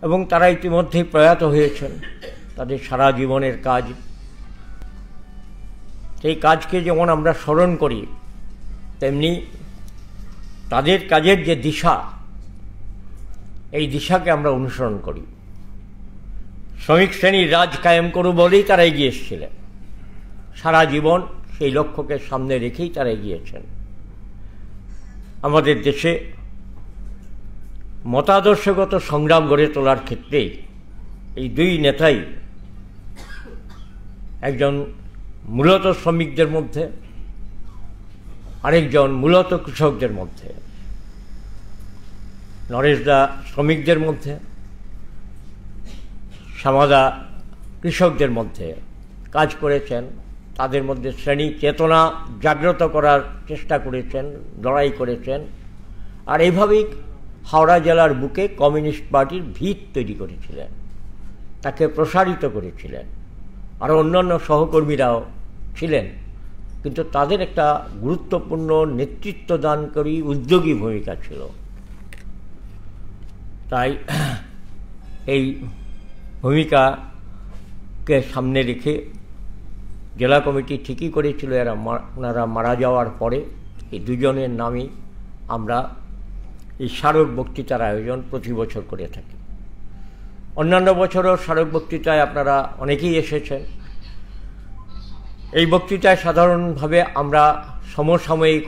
এবং তারা ইতিমধ্যেই প্রয়াত হয়েছেন। তাদের সারা জীবনের কাজ, সেই কাজকে যেমন আমরা স্মরণ করি, তেমনি তাদের কাজের যে দিশা, এই দিশাকে আমরা অনুসরণ করি। শ্রমিক শ্রেণীর রাজ কায়েম করু বলেই তারা এগিয়ে এসেছিলেন। সারা জীবন সেই লক্ষ্যকে সামনে রেখেই তারা এগিয়েছেন। আমাদের দেশে মতাদর্শগত সংগ্রাম গড়ে তোলার ক্ষেত্রেই এই দুই নেতাই, একজন মূলত শ্রমিকদের মধ্যে, আরেকজন মূলত কৃষকদের মধ্যে। নরেশদা শ্রমিকদের মধ্যে, শ্যামাদা কৃষকদের মধ্যে কাজ করেছেন। তাদের মধ্যে শ্রেণী চেতনা জাগ্রত করার চেষ্টা করেছেন, লড়াই করেছেন। আর এইভাবেই হাওড়া জেলার বুকে কমিউনিস্ট পার্টির ভিত তৈরি করেছিলেন, তাকে প্রসারিত করেছিলেন। আরও অন্যান্য সহকর্মীরাও ছিলেন, কিন্তু তাদের একটা গুরুত্বপূর্ণ নেতৃত্বদানকারী উদ্যোগী ভূমিকা ছিল। তাই এই ভূমিকাকে সামনে রেখে জেলা কমিটি ঠিকই করেছিল ওনারা মারা যাওয়ার পরে এই দুজনের নামই আমরা এই স্মারক বক্তৃতার আয়োজন প্রতি বছর করে থাকি। অন্যান্য বছরও স্মারক বক্তৃতায় আপনারা অনেকেই এসেছেন। এই বক্তৃতায় সাধারণভাবে আমরা সমসাময়িক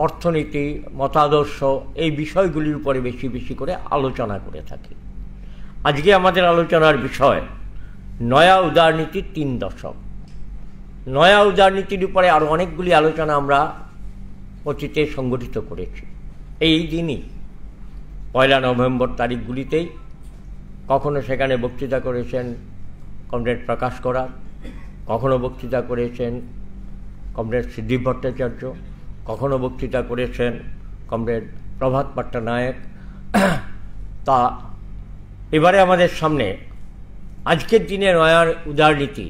অর্থনীতি, মতাদর্শ, এই বিষয়গুলির উপরে বেশি বেশি করে আলোচনা করে থাকি। আজকে আমাদের আলোচনার বিষয় নয়া উদারনীতির 3 দশক। নয়া উদারনীতির উপরে আরও অনেকগুলি আলোচনা আমরা অতীতে সংগঠিত করেছি। এই দিনই 1 নভেম্বর তারিখগুলিতেই কখনো সেখানে বক্তৃতা করেছেন কমরেড প্রকাশ করার, কখনো বক্তৃতা করেছেন কমরেড সিদ্ধি ভট্টাচার্য, কখনো বক্তৃতা করেছেন কমরেড প্রভাত পট্টনায়ক। তা এবারে আমাদের সামনে আজকের দিনে নয়া উদারনীতি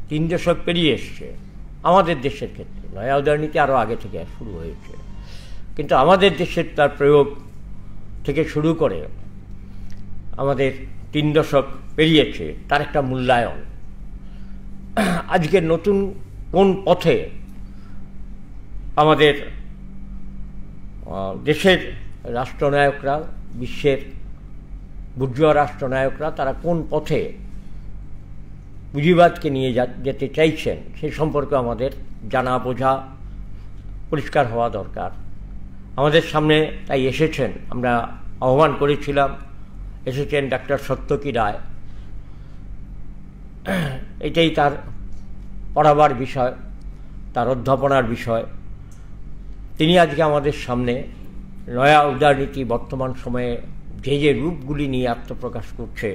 3 দশক পেরিয়ে এসছে। আমাদের দেশের ক্ষেত্রে নয়া উদারনীতি আরও আগে থেকে শুরু হয়েছে, কিন্তু আমাদের দেশের তার প্রয়োগ থেকে শুরু করে আমাদের 3 দশক পেরিয়েছে, তার একটা মূল্যায়ন। আজকের নতুন কোন পথে আমাদের দেশের রাষ্ট্রনায়করা, বিশ্বের বুর্জোয়া রাষ্ট্রনায়করা, তারা কোন পথে পুঁজিবাদকে নিয়ে যেতে চাইছেন সে সম্পর্কে আমাদের জানা বোঝা, পরিষ্কার হওয়া দরকার। আমাদের সামনে তাই এসেছেন, আমরা আহ্বান করেছিলাম, এসেছেন ডাক্তার সত্যকী রায়। এটাই তার পড়াবার বিষয়, তার অধ্যাপনার বিষয়। তিনি আজকে আমাদের সামনে নয়া উদারনীতি বর্তমান সময়ে যে যে রূপগুলি নিয়ে আত্মপ্রকাশ করছে,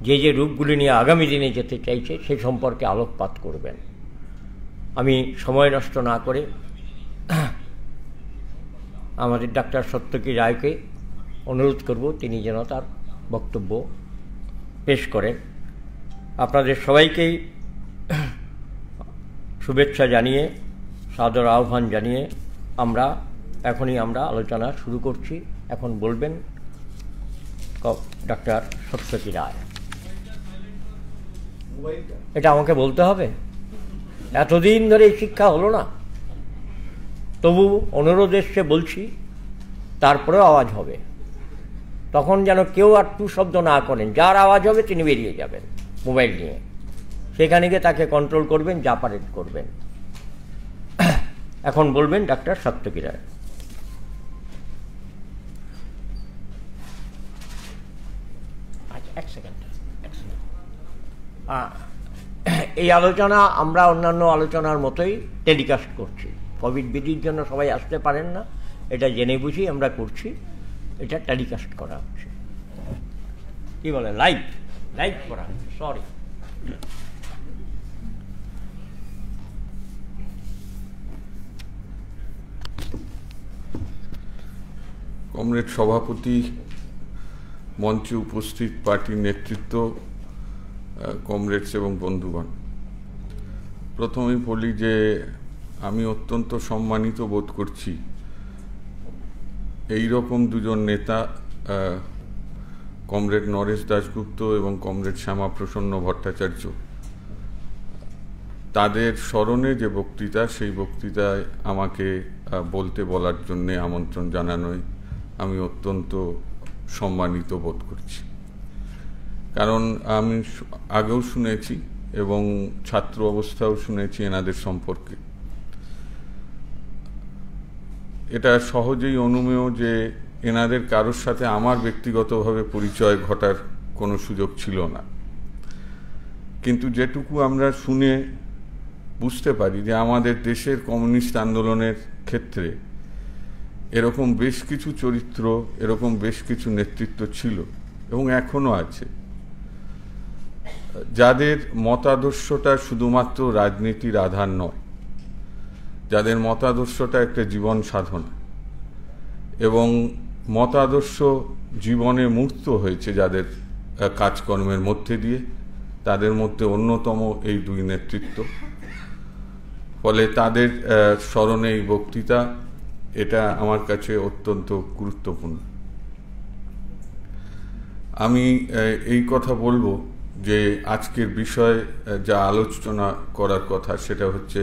যে যে রূপগুলি নিয়ে আগামী দিনে যেতে চাইছে সে সম্পর্কে আলোকপাত করবেন। আমি সময় নষ্ট না করে আমাদের ডাক্তার সত্যকী রায়কে অনুরোধ করব তিনি যেন তার বক্তব্য পেশ করেন। আপনাদের সবাইকেই শুভেচ্ছা জানিয়ে, সাদর আহ্বান জানিয়ে এখনই আমরা আলোচনা শুরু করছি। এখন বলবেন ডাক্তার সত্যকী রায়। এটা আমাকে বলতে হবে? এতদিন ধরে এই শিক্ষা হলো না, তবু অনুরোধ এসছে বলছি, তারপরেও আওয়াজ হবে। তখন যেন কেউ আর টু শব্দ না করেন, যার আওয়াজ হবে তিনি বেরিয়ে যাবেন মোবাইল নিয়ে, সেখানে গিয়ে তাকে কন্ট্রোল করবেন, যা পারেন করবেন। এখন বলবেন ডাক্তার সত্যকী রায়। আচ্ছা, এক সেকেন্ড। এই আলোচনা আমরা অন্যান্য আলোচনার মতোই টেলিকাস্ট করছি। কোভিড বিধির জন্য সবাই আসতে পারেন না, এটা জেনে বুঝি আমরা করছি। এটা টেলিকাস্ট করা হচ্ছে, কি বলে, লাইভ করা হচ্ছে। সরি। কমরেড সভাপতি, মঞ্চে উপস্থিত পার্টির নেতৃত্ব, কমরেডস এবং বন্ধুগণ, প্রথমেই বলি যে আমি অত্যন্ত সম্মানিত বোধ করছি এই রকম দুজন নেতা কমরেড নরেশ দাশগুপ্ত এবং কমরেড শ্যামাপ্রসন্ন ভট্টাচার্য, তাদের স্মরণে যে বক্তৃতা, সেই বক্তৃতায় আমাকে বলার জন্যে আমন্ত্রণ জানানোয় আমি অত্যন্ত সম্মানিত বোধ করছি। কারণ আমি আগেও শুনেছি এবং ছাত্র অবস্থাও শুনেছি এনাদের সম্পর্কে। এটা সহজেই অনুমেয় যে এনাদের কারোর সাথে আমার ব্যক্তিগতভাবে পরিচয় ঘটার কোনো সুযোগ ছিল না, কিন্তু যেটুকু আমরা শুনে বুঝতে পারি যে আমাদের দেশের কমিউনিস্ট আন্দোলনের ক্ষেত্রে এরকম বেশ কিছু চরিত্র, এরকম বেশ কিছু নেতৃত্ব ছিল এবং এখনো আছে, যাদের মতাদর্শটা শুধুমাত্র রাজনীতির আধার নয়, যাদের মতাদর্শটা একটা জীবন সাধনা এবং মতাদর্শ জীবনে মূর্ত হয়েছে যাদের কাজকর্মের মধ্যে দিয়ে, তাদের মধ্যে অন্যতম এই দুই নেতৃত্ব। ফলে তাদের স্মরণে এই বক্তৃতা, এটা আমার কাছে অত্যন্ত গুরুত্বপূর্ণ। আমি এই কথা বলবো যে আজকের বিষয় যা আলোচনা করার কথা সেটা হচ্ছে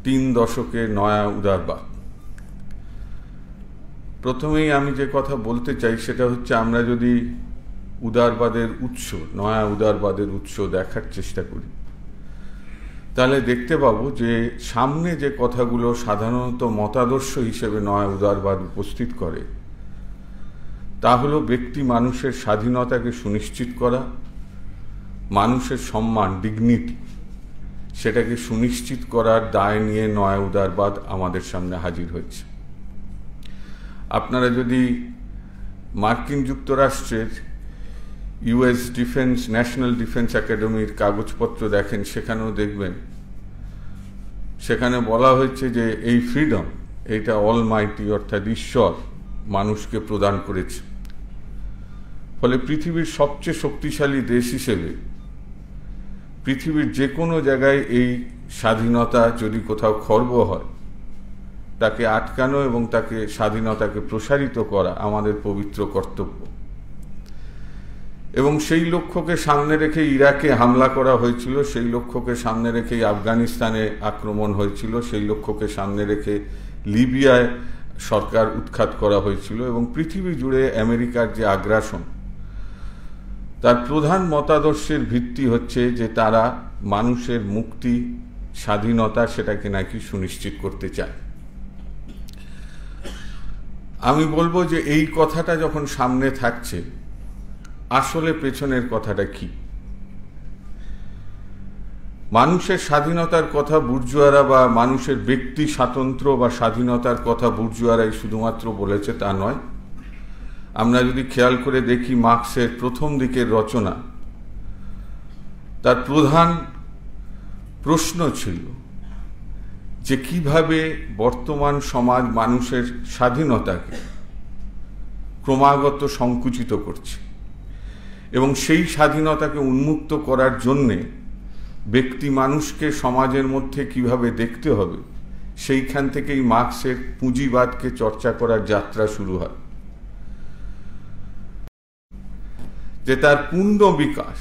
3 দশকে নয়া উদারবাদ। প্রথমেই আমি যে কথা বলতে চাই সেটা হচ্ছে, আমরা যদি উদারবাদের উৎস, নয়া উদারবাদের উৎস দেখার চেষ্টা করি, তাহলে দেখতে পাবো যে সামনে যে কথাগুলো সাধারণত মতাদর্শ হিসেবে নয়া উদারবাদ উপস্থিত করে, তা হলো ব্যক্তি মানুষের স্বাধীনতাকে সুনিশ্চিত করা, মানুষের সম্মান, ডিগনিটি, সেটাকে সুনিশ্চিত করার দায় নিয়ে নয়া উদারবাদ আমাদের সামনে হাজির হয়েছে। আপনারা যদি মার্কিন যুক্তরাষ্ট্রের ইউএস ডিফেন্স, ন্যাশনাল ডিফেন্স একাডেমির কাগজপত্র দেখেন, সেখানেও দেখবেন সেখানে বলা হয়েছে যে এই ফ্রিডম, এইটা অলমাইটি অর্থাৎ ঈশ্বর মানুষকে প্রদান করেছে। ফলে পৃথিবীর সবচেয়ে শক্তিশালী দেশ হিসেবে পৃথিবীর যে কোনো জায়গায় এই স্বাধীনতা যদি কোথাও খর্ব হয়, তাকে আটকানো এবং তাকে স্বাধীনতাকে প্রসারিত করা আমাদের পবিত্র কর্তব্য। এবং সেই লক্ষ্যকে সামনে রেখে ইরাকে হামলা করা হয়েছিল, সেই লক্ষ্যকে সামনে রেখে আফগানিস্তানে আক্রমণ হয়েছিল, সেই লক্ষ্যকে সামনে রেখে লিবিয়ায় সরকার উৎখাত করা হয়েছিল। এবং পৃথিবী জুড়ে আমেরিকার যে আগ্রাসন, তার প্রধান মতাদর্শের ভিত্তি হচ্ছে যে তারা মানুষের মুক্তি, স্বাধীনতা, সেটাকে নাকি সুনিশ্চিত করতে চায়। আমি বলবো যে এই কথাটা যখন সামনে থাকছে, আসলে পেছনের কথাটা কি? মানুষের স্বাধীনতার কথা বুর্জুয়ারা বা মানুষের ব্যক্তি স্বাতন্ত্র্য বা স্বাধীনতার কথা বুর্জুয়ারাই শুধুমাত্র বলেছে তা নয়। আমরা যদি খেয়াল করে দেখি মার্ক্সের প্রথম দিকের রচনা, তার প্রধান প্রশ্ন ছিল যে কিভাবে বর্তমান সমাজ মানুষের স্বাধীনতাকে ক্রমাগত সংকুচিত করছে এবং সেই স্বাধীনতাকে উন্মুক্ত করার জন্যে ব্যক্তি মানুষকে সমাজের মধ্যে কিভাবে দেখতে হবে, সেইখান থেকেই মার্ক্সের পুঁজিবাদকে চর্চা করার যাত্রা শুরু হয়। যে তার পূর্ণ বিকাশ,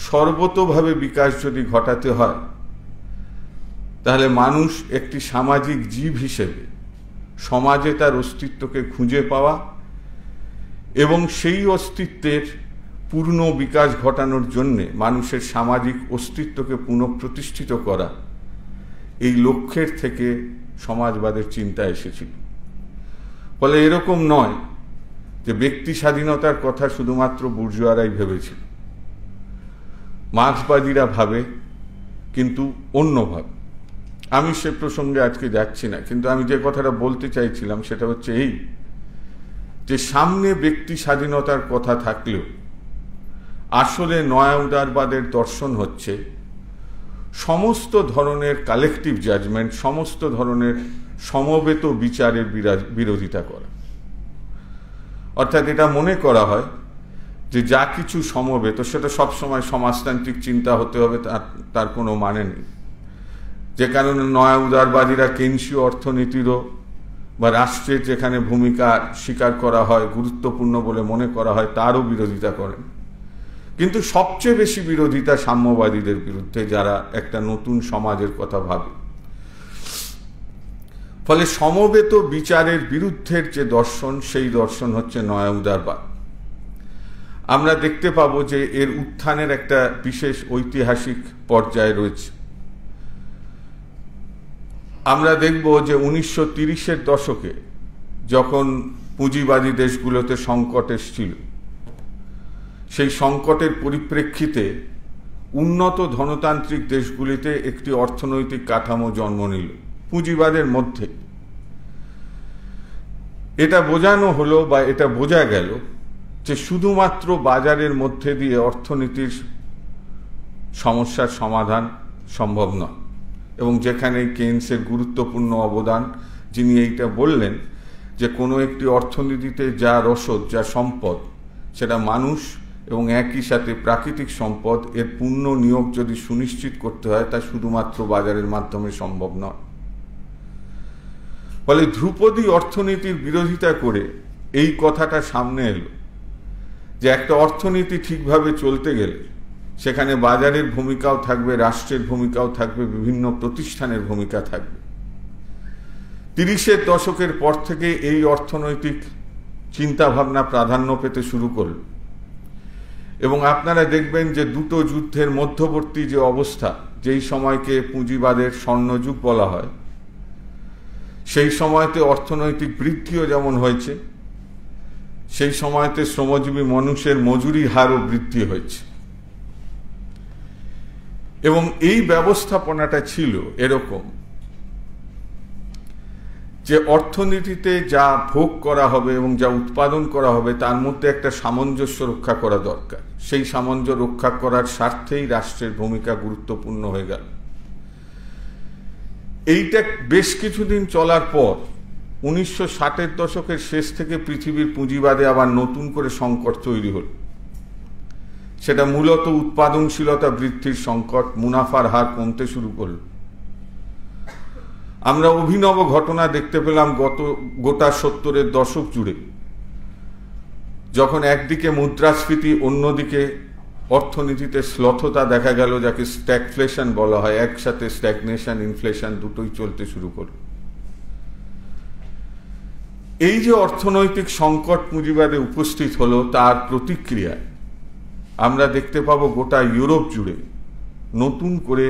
সর্বতোভাবে বিকাশ যদি ঘটাতে হয়, তাহলে মানুষ একটি সামাজিক জীব হিসেবে সমাজে তার অস্তিত্বকে খুঁজে পাওয়া এবং সেই অস্তিত্বের পূর্ণ বিকাশ ঘটানোর জন্যে মানুষের সামাজিক অস্তিত্বকে পুনঃপ্রতিষ্ঠিত করা, এই লক্ষ্যের থেকে সমাজবাদের চিন্তা এসেছিল। ফলে এরকম নয় যে ব্যক্তি স্বাধীনতার কথা শুধুমাত্র বুর্জুয়ারাই ভেবেছিল, মার্ক্সবাদীরা ভাবে, কিন্তু অন্যভাবে। আমি সে প্রসঙ্গে আজকে যাচ্ছি না, কিন্তু আমি যে কথাটা বলতে চাইছিলাম সেটা হচ্ছে এই, যে সামনে ব্যক্তি স্বাধীনতার কথা থাকলেও আসলে নয়া উদারবাদের দর্শন হচ্ছে সমস্ত ধরনের কালেকটিভ জাজমেন্ট, সমস্ত ধরনের সমবেত বিচারের বিরোধিতা করা। অর্থাৎ এটা মনে করা হয় যে যা কিছু সমবেত সেটা সবসময় সমাজতান্ত্রিক চিন্তা হতে হবে, তার কোনো মানে নেই। যে কারণে নয়া উদারবাদীরা কেনসীয় অর্থনীতিরও বা রাষ্ট্রের যেখানে ভূমিকা স্বীকার করা হয়, গুরুত্বপূর্ণ বলে মনে করা হয়, তারও বিরোধিতা করেন। কিন্তু সবচেয়ে বেশি বিরোধিতা সাম্যবাদীদের বিরুদ্ধে, যারা একটা নতুন সমাজের কথা ভাবে। ফলে সমবেত বিচারের বিরুদ্ধের যে দর্শন, সেই দর্শন হচ্ছে নয়া উদারবাদ। আমরা দেখতে পাবো যে এর উত্থানের একটা বিশেষ ঐতিহাসিক পর্যায় রয়েছে। আমরা দেখব যে 1930-এর দশকে যখন পুঁজিবাদী দেশগুলোতে সংকট এসেছিল, সেই সংকটের পরিপ্রেক্ষিতে উন্নত ধনতান্ত্রিক দেশগুলিতে একটি অর্থনৈতিক কাঠামো জন্ম নিল পুঁজিবাদের মধ্যে। এটা বোঝানো হলো বা এটা বোঝা গেল যে শুধুমাত্র বাজারের মধ্যে দিয়ে অর্থনীতির সমস্যার সমাধান সম্ভব নয়, এবং যেখানে কেইনসের গুরুত্বপূর্ণ অবদান, যিনি এইটা বললেন যে কোনো একটি অর্থনীতিতে যা রসদ, যা সম্পদ, সেটা মানুষ এবং একই সাথে প্রাকৃতিক সম্পদ, এর পূর্ণ নিয়োগ যদি সুনিশ্চিত করতে হয়, তা শুধুমাত্র বাজারের মাধ্যমে সম্ভব নয়। ফলে ধ্রুপদী অর্থনীতির বিরোধিতা করে এই কথাটা সামনে এলো যে একটা অর্থনীতি ঠিকভাবে চলতে গেলে সেখানে বাজারের ভূমিকাও থাকবে, রাষ্ট্রের ভূমিকাও থাকবে, বিভিন্ন প্রতিষ্ঠানের ভূমিকা থাকবে। 30-এর দশকের পর থেকে এই অর্থনৈতিক চিন্তাভাবনা প্রাধান্য পেতে শুরু করল, এবং আপনারা দেখবেন যে দুটো যুদ্ধের মধ্যবর্তী যে অবস্থা, যেই সময়কে পুঁজিবাদের স্বর্ণযুগ বলা হয়, সেই সময়তে অর্থনৈতিক বৃদ্ধিও যেমন হয়েছে, সেই সময়তে শ্রমজীবী মানুষের মজুরি হারও বৃদ্ধি হয়েছে। এবং এই ব্যবস্থাপনাটা ছিল এরকম যে অর্থনীতিতে যা ভোগ করা হবে এবং যা উৎপাদন করা হবে, তার মধ্যে একটা সামঞ্জস্য রক্ষা করা দরকার। সেই সামঞ্জস্য রক্ষা করার স্বার্থেই রাষ্ট্রের ভূমিকা গুরুত্বপূর্ণ হয়ে গেল। এইটা বেশ কিছুদিন চলার পর 1960-এর দশকের শেষ থেকে পৃথিবীর পুঁজিবাদে আবার নতুন করে সংকট তৈরি হল। সেটা মূলত উৎপাদনশীলতা বৃদ্ধির সংকট, মুনাফার হার কমতে শুরু করল। আমরা অভিনব ঘটনা দেখতে পেলাম গোটা 70-এর দশক জুড়ে, যখন একদিকে মুদ্রাস্ফীতি, অন্যদিকে অর্থনীতিতে শ্লথতা দেখা গেল, যাকে স্ট্যাগফ্লেশন বলা হয়। একসাথে স্ট্যাগনেশন, ইনফ্লেশন দুটোই চলতে শুরু করল। এই যে অর্থনৈতিক সংকট পুঁজিবাদে উপস্থিত হলো, তার প্রতিক্রিয়ায় আমরা দেখতে পাবো গোটা ইউরোপ জুড়ে নতুন করে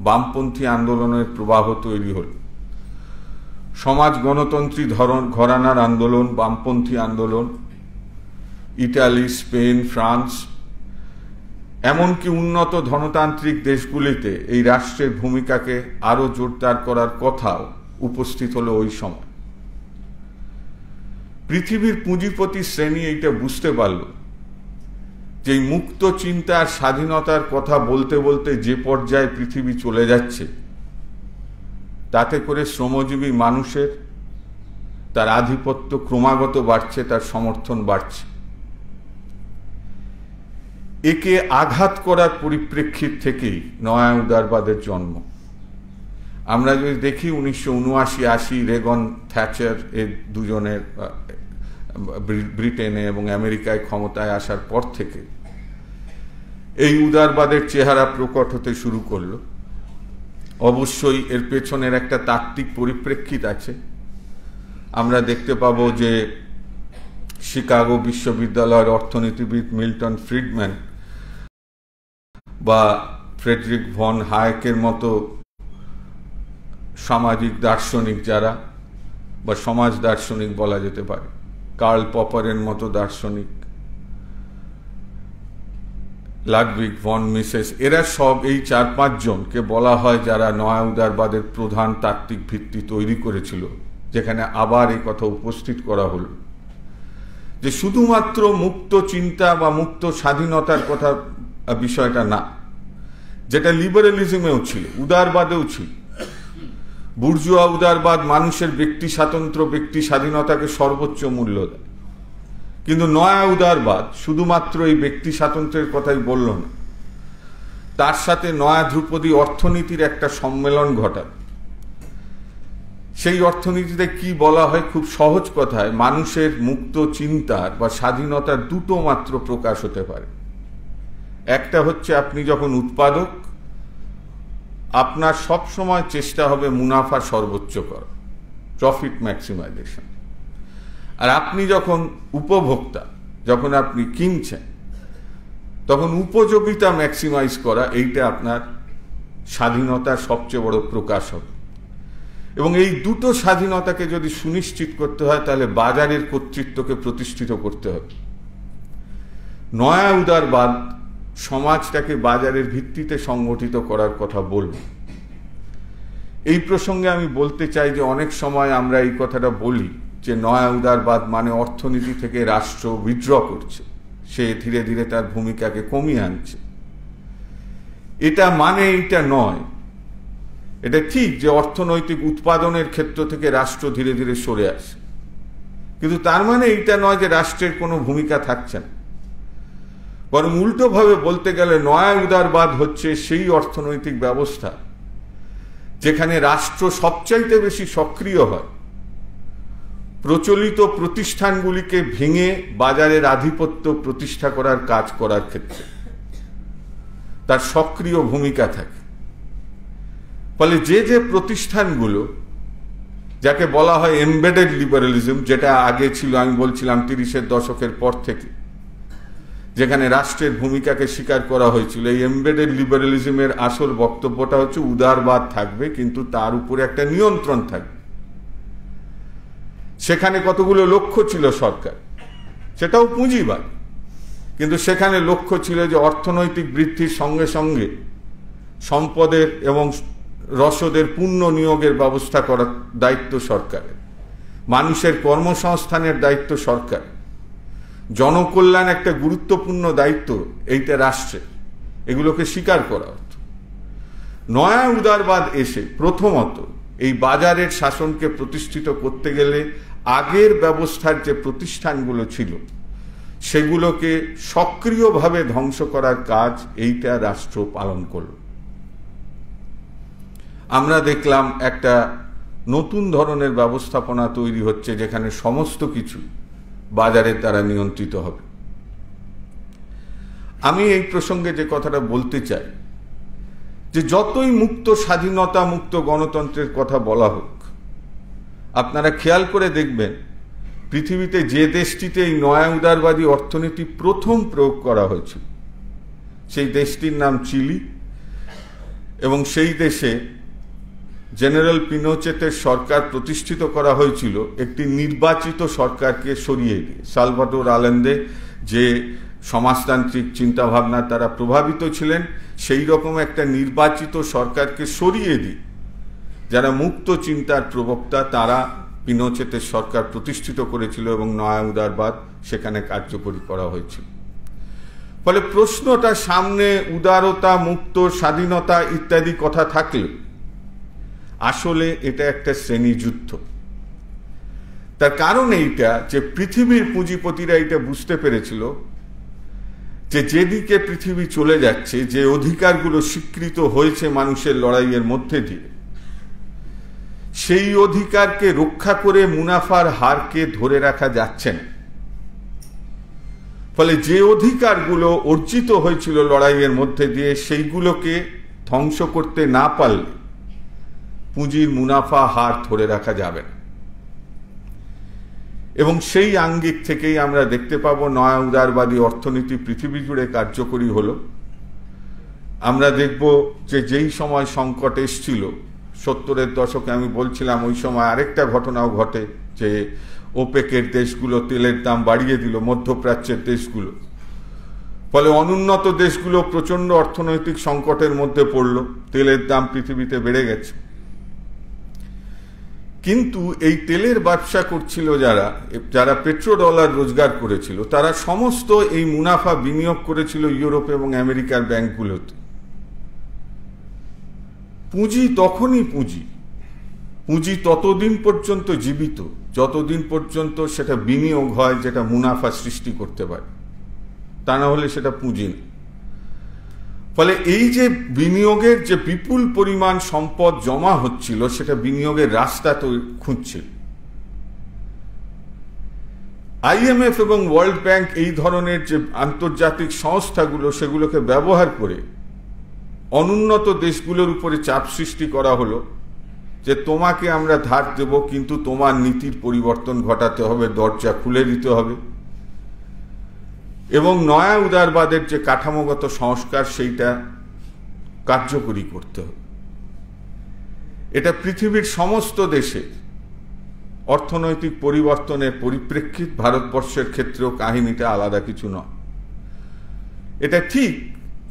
বামপন্থী আন্দোলনের প্রবাহ তৈরি হল। সমাজ গণতন্ত্রী ঘরানার আন্দোলন, বামপন্থী আন্দোলন, ইটালি, স্পেন, ফ্রান্স, এমনকি উন্নত ধনতান্ত্রিক দেশগুলিতে এই রাষ্ট্রের ভূমিকাকে আরো জোরদার করার কথাও উপস্থিত হলো ওই সময়। পৃথিবীর পুঁজিপতি শ্রেণী এইটা বুঝতে পারল যে মুক্ত চিন্তার, স্বাধীনতার কথা বলতে বলতে যে পর্যায়ে পৃথিবী চলে যাচ্ছে, তাতে করে শ্রমজীবী মানুষের তার আধিপত্য ক্রমাগত বাড়ছে, তার সমর্থন বাড়ছে। একে আঘাত করার পরিপ্রেক্ষিত থেকেই নয়া উদারবাদের জন্ম। আমরা যদি দেখি 1979-80 রেগন, থ্যাচার, এর দুজনের ব্রিটেনে এবং আমেরিকায় ক্ষমতায় আসার পর থেকে এই উদারবাদের চেহারা প্রকট হতে শুরু করলো। অবশ্যই এর পেছনের একটা তাত্ত্বিক পরিপ্রেক্ষিত আছে। আমরা দেখতে পাবো যে শিকাগো বিশ্ববিদ্যালয়ের অর্থনীতিবিদ মিল্টন ফ্রিডম্যান বা ফ্রেডরিক ভন হায়েকের মতো সামাজিক দার্শনিক যারা, বা সমাজ দার্শনিক বলা যেতে পারে, কার্ল পপারের মতো দার্শনিক, লাডভিগ ভন মিসেস, এরা সব এই 4-5 জনকে বলা হয় যারা নয়া উদারবাদের প্রধান তাত্ত্বিক ভিত্তি তৈরি করেছিল, যেখানে আবার এই কথা উপস্থিত করা হলো যে শুধুমাত্র মুক্ত চিন্তা বা মুক্ত স্বাধীনতার কথা বিষয়টা না, যেটা লিবারেলিজমেও ছিল, উদারবাদেও ছিল। বুর্জুয়া উদারবাদ মানুষের ব্যক্তি স্বাতন্ত্র্য, ব্যক্তি স্বাধীনতাকে সর্বোচ্চ মূল্য দেয়, কিন্তু নয়া উদারবাদ শুধুমাত্র এই ব্যক্তি স্বাতন্ত্র্যের কথাই বলল না, তার সাথে নয়া ধ্রুপদী অর্থনীতির একটা সম্মেলন ঘটায়। সেই অর্থনীতিতে কি বলা হয়, খুব সহজ কথায় মানুষের মুক্ত চিন্তার বা স্বাধীনতার দুটো মাত্র প্রকাশ হতে পারে। একটা হচ্ছে আপনি যখন উৎপাদক, আপনার সব সময় চেষ্টা হবে মুনাফা সর্বোচ্চ করা, প্রফিট ম্যাক্সিমাইজেশন। আর আপনি যখন উপভোক্তা, যখন আপনি কিনছেন, তখন উপযোগিতা ম্যাক্সিমাইজ করা, এইটা আপনার স্বাধীনতার সবচেয়ে বড় প্রকাশ হবে। এবং এই দুটো স্বাধীনতাকে যদি সুনিশ্চিত করতে হয়, তাহলে বাজারের কর্তৃত্বকে প্রতিষ্ঠিত করতে হবে। নয়া উদারবাদ সমাজটাকে বাজারের ভিত্তিতে সংগঠিত করার কথা বলব। এই প্রসঙ্গে আমি বলতে চাই যে অনেক সময় আমরা এই কথাটা বলি যে নয়া উদারবাদ মানে অর্থনীতি থেকে রাষ্ট্র উইথড্র করছে, সে ধীরে ধীরে তার ভূমিকাকে কমিয়ে আনছে। এটা মানে এইটা নয়। এটা ঠিক যে অর্থনৈতিক উৎপাদনের ক্ষেত্র থেকে রাষ্ট্র ধীরে ধীরে সরে আসে, কিন্তু তার মানে এইটা নয় যে রাষ্ট্রের কোনো ভূমিকা থাকছে না। বরং উল্টোভাবে বলতে গেলে নয়া উদারবাদ হচ্ছে সেই অর্থনৈতিক ব্যবস্থা যেখানে রাষ্ট্র সবচাইতে বেশি সক্রিয় হয়, প্রচলিত প্রতিষ্ঠানগুলিকে ভেঙে বাজারের আধিপত্য প্রতিষ্ঠা করার কাজ করার ক্ষেত্রে তার সক্রিয় ভূমিকা থাকে। ফলে যে যে প্রতিষ্ঠানগুলো, যাকে বলা হয় এমবেডেড লিবারালিজম, যেটা আগে ছিল, আমি বলছিলাম 30-এর দশকের পর থেকে, যেখানে রাষ্ট্রের ভূমিকাকে স্বীকার করা হয়েছিল, এই এমবেডেড লিবারালিজমের আসল বক্তব্যটা হচ্ছে উদারবাদ থাকবে, কিন্তু তার উপরে একটা নিয়ন্ত্রণ থাকবে। সেখানে কতগুলো লক্ষ্য ছিল সরকার, সেটাও পুঁজিবাদ, কিন্তু সেখানে লক্ষ্য ছিল যে অর্থনৈতিক বৃদ্ধির সঙ্গে সঙ্গে সম্পদের এবং রসদের পূর্ণ নিয়োগের ব্যবস্থা করার দায়িত্ব সরকারের, মানুষের কর্মসংস্থানের দায়িত্ব সরকার, জনকল্যাণ একটা গুরুত্বপূর্ণ দায়িত্ব এইটা রাষ্ট্রের, এগুলোকে স্বীকার করা হতো। নয়া উদারবাদ এসে প্রথমত এই বাজারের শাসনকে প্রতিষ্ঠিত করতে গেলে আগের ব্যবস্থার যে প্রতিষ্ঠানগুলো ছিল সেগুলোকে সক্রিয়ভাবে ধ্বংস করার কাজ এইটা রাষ্ট্র পালন করল। আমরা দেখলাম একটা নতুন ধরনের ব্যবস্থাপনা তৈরি হচ্ছে, যেখানে সমস্ত কিছু বাজারের দ্বারা নিয়ন্ত্রিত হবে। আমি এই প্রসঙ্গে যে কথাটা বলতে চাই, যে যতই মুক্ত স্বাধীনতা, মুক্ত গণতন্ত্রের কথা বলা হোক, আপনারা খেয়াল করে দেখবেন পৃথিবীতে যে দেশটিতে এই নয়া উদারবাদী অর্থনীতি প্রথম প্রয়োগ করা হয়েছিল সেই দেশটির নাম চিলি, এবং সেই দেশে জেনারেল পিনোচেতের সরকার প্রতিষ্ঠিত করা হয়েছিল একটি নির্বাচিত সরকারকে সরিয়ে দিয়ে। সালভাদোর আলেন্দে যে সমাজতান্ত্রিক চিন্তাভাবনা তারা প্রভাবিত ছিলেন, সেই রকম একটা নির্বাচিত সরকারকে সরিয়ে দিয়ে যারা মুক্ত চিন্তার প্রবক্তা, তারা পিনোচেতের সরকার প্রতিষ্ঠিত করেছিল এবং নয়া উদারবাদ সেখানে কার্যকরী করা হয়েছিল। ফলে প্রশ্নটা সামনে উদারতা, মুক্ত, স্বাধীনতা ইত্যাদি কথা থাকলে আসলে এটা একটা শ্রেণীযুদ্ধ। তার কারণ এইটা যে পৃথিবীর পুঁজিপতিরা এটা বুঝতে পেরেছিল যে যেদিকে পৃথিবী চলে যাচ্ছে, যে অধিকারগুলো স্বীকৃত হয়েছে মানুষের লড়াইয়ের মধ্যে দিয়ে, সেই অধিকারকে রক্ষা করে মুনাফার হারকে ধরে রাখা যাচ্ছে না। ফলে যে অধিকারগুলো অর্জিত হয়েছিল লড়াইয়ের মধ্যে দিয়ে, সেইগুলোকে ধ্বংস করতে না পারলে পুঁজির মুনাফা হার ধরে রাখা যাবে না। এবং সেই আঙ্গিক থেকেই আমরা দেখতে পাবো নয়া উদারবাদী অর্থনীতি পৃথিবী জুড়ে কার্যকরী হলো। আমরা দেখব যে যেই সময় সংকট এসছিল 70-এর দশকে, আমি বলছিলাম ওই সময় আরেকটা ঘটনাও ঘটে, যে ওপেকের দেশগুলো তেলের দাম বাড়িয়ে দিল, মধ্যপ্রাচ্যের দেশগুলো। ফলে অনুন্নত দেশগুলো প্রচন্ড অর্থনৈতিক সংকটের মধ্যে পড়ল, তেলের দাম পৃথিবীতে বেড়ে গেছে। কিন্তু এই তেলের ব্যবসা করছিল যারা পেট্রোডলার রোজগার করেছিল, তারা সমস্ত এই মুনাফা বিনিয়োগ করেছিল ইউরোপ এবং আমেরিকার ব্যাংকগুলোতে। পুঁজি তখনই পুঁজি ততদিন পর্যন্ত জীবিত যতদিন পর্যন্ত সেটা বিনিয়োগ হয় যেটা মুনাফা সৃষ্টি করতে পারে, তা না হলে সেটা পুঁজি না। ফলে এই যে বিনিয়োগের যে বিপুল পরিমাণ সম্পদ জমা হচ্ছিল, সেটা বিনিয়োগের রাস্তা তো খুঁজছিল। IMF এবং ওয়ার্ল্ড ব্যাংক এই ধরনের যে আন্তর্জাতিক সংস্থাগুলো, সেগুলোকে ব্যবহার করে অনুন্নত দেশগুলোর উপরে চাপ সৃষ্টি করা হলো যে তোমাকে আমরা ধার দেব, কিন্তু তোমার নীতির পরিবর্তন ঘটাতে হবে, দরজা খুলে দিতে হবে, এবং নয়া উদারবাদের যে কাঠামোগত সংস্কার সেইটা কার্যকরী করতে হবে। এটা পৃথিবীর সমস্ত দেশে অর্থনৈতিক পরিবর্তনের পরিপ্রেক্ষিত, ভারতবর্ষের ক্ষেত্রেও কাহিনীটা আলাদা কিছু নয়। এটা ঠিক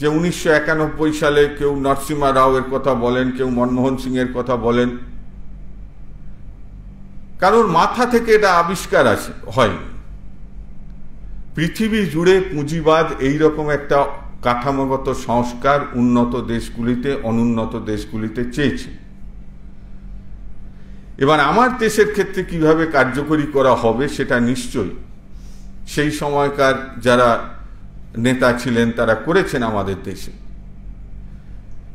যে 1991 সালে কেউ নরসিমহা রাও এর কথা বলেন, কেউ মনমোহন সিং এর কথা বলেন, কারোর মাথা থেকে এটা আবিষ্কার আছে হয়নি। পৃথিবী জুড়ে পুঁজিবাদ এইরকম একটা কাঠামোগত সংস্কার উন্নত দেশগুলিতে অনুন্নত দেশগুলিতে চেয়েছে। এবার আমার দেশের ক্ষেত্রে কিভাবে কার্যকরী করা হবে সেটা নিশ্চয়ই সেই সময়কার যারা নেতা ছিলেন তারা করেছেন আমাদের দেশে।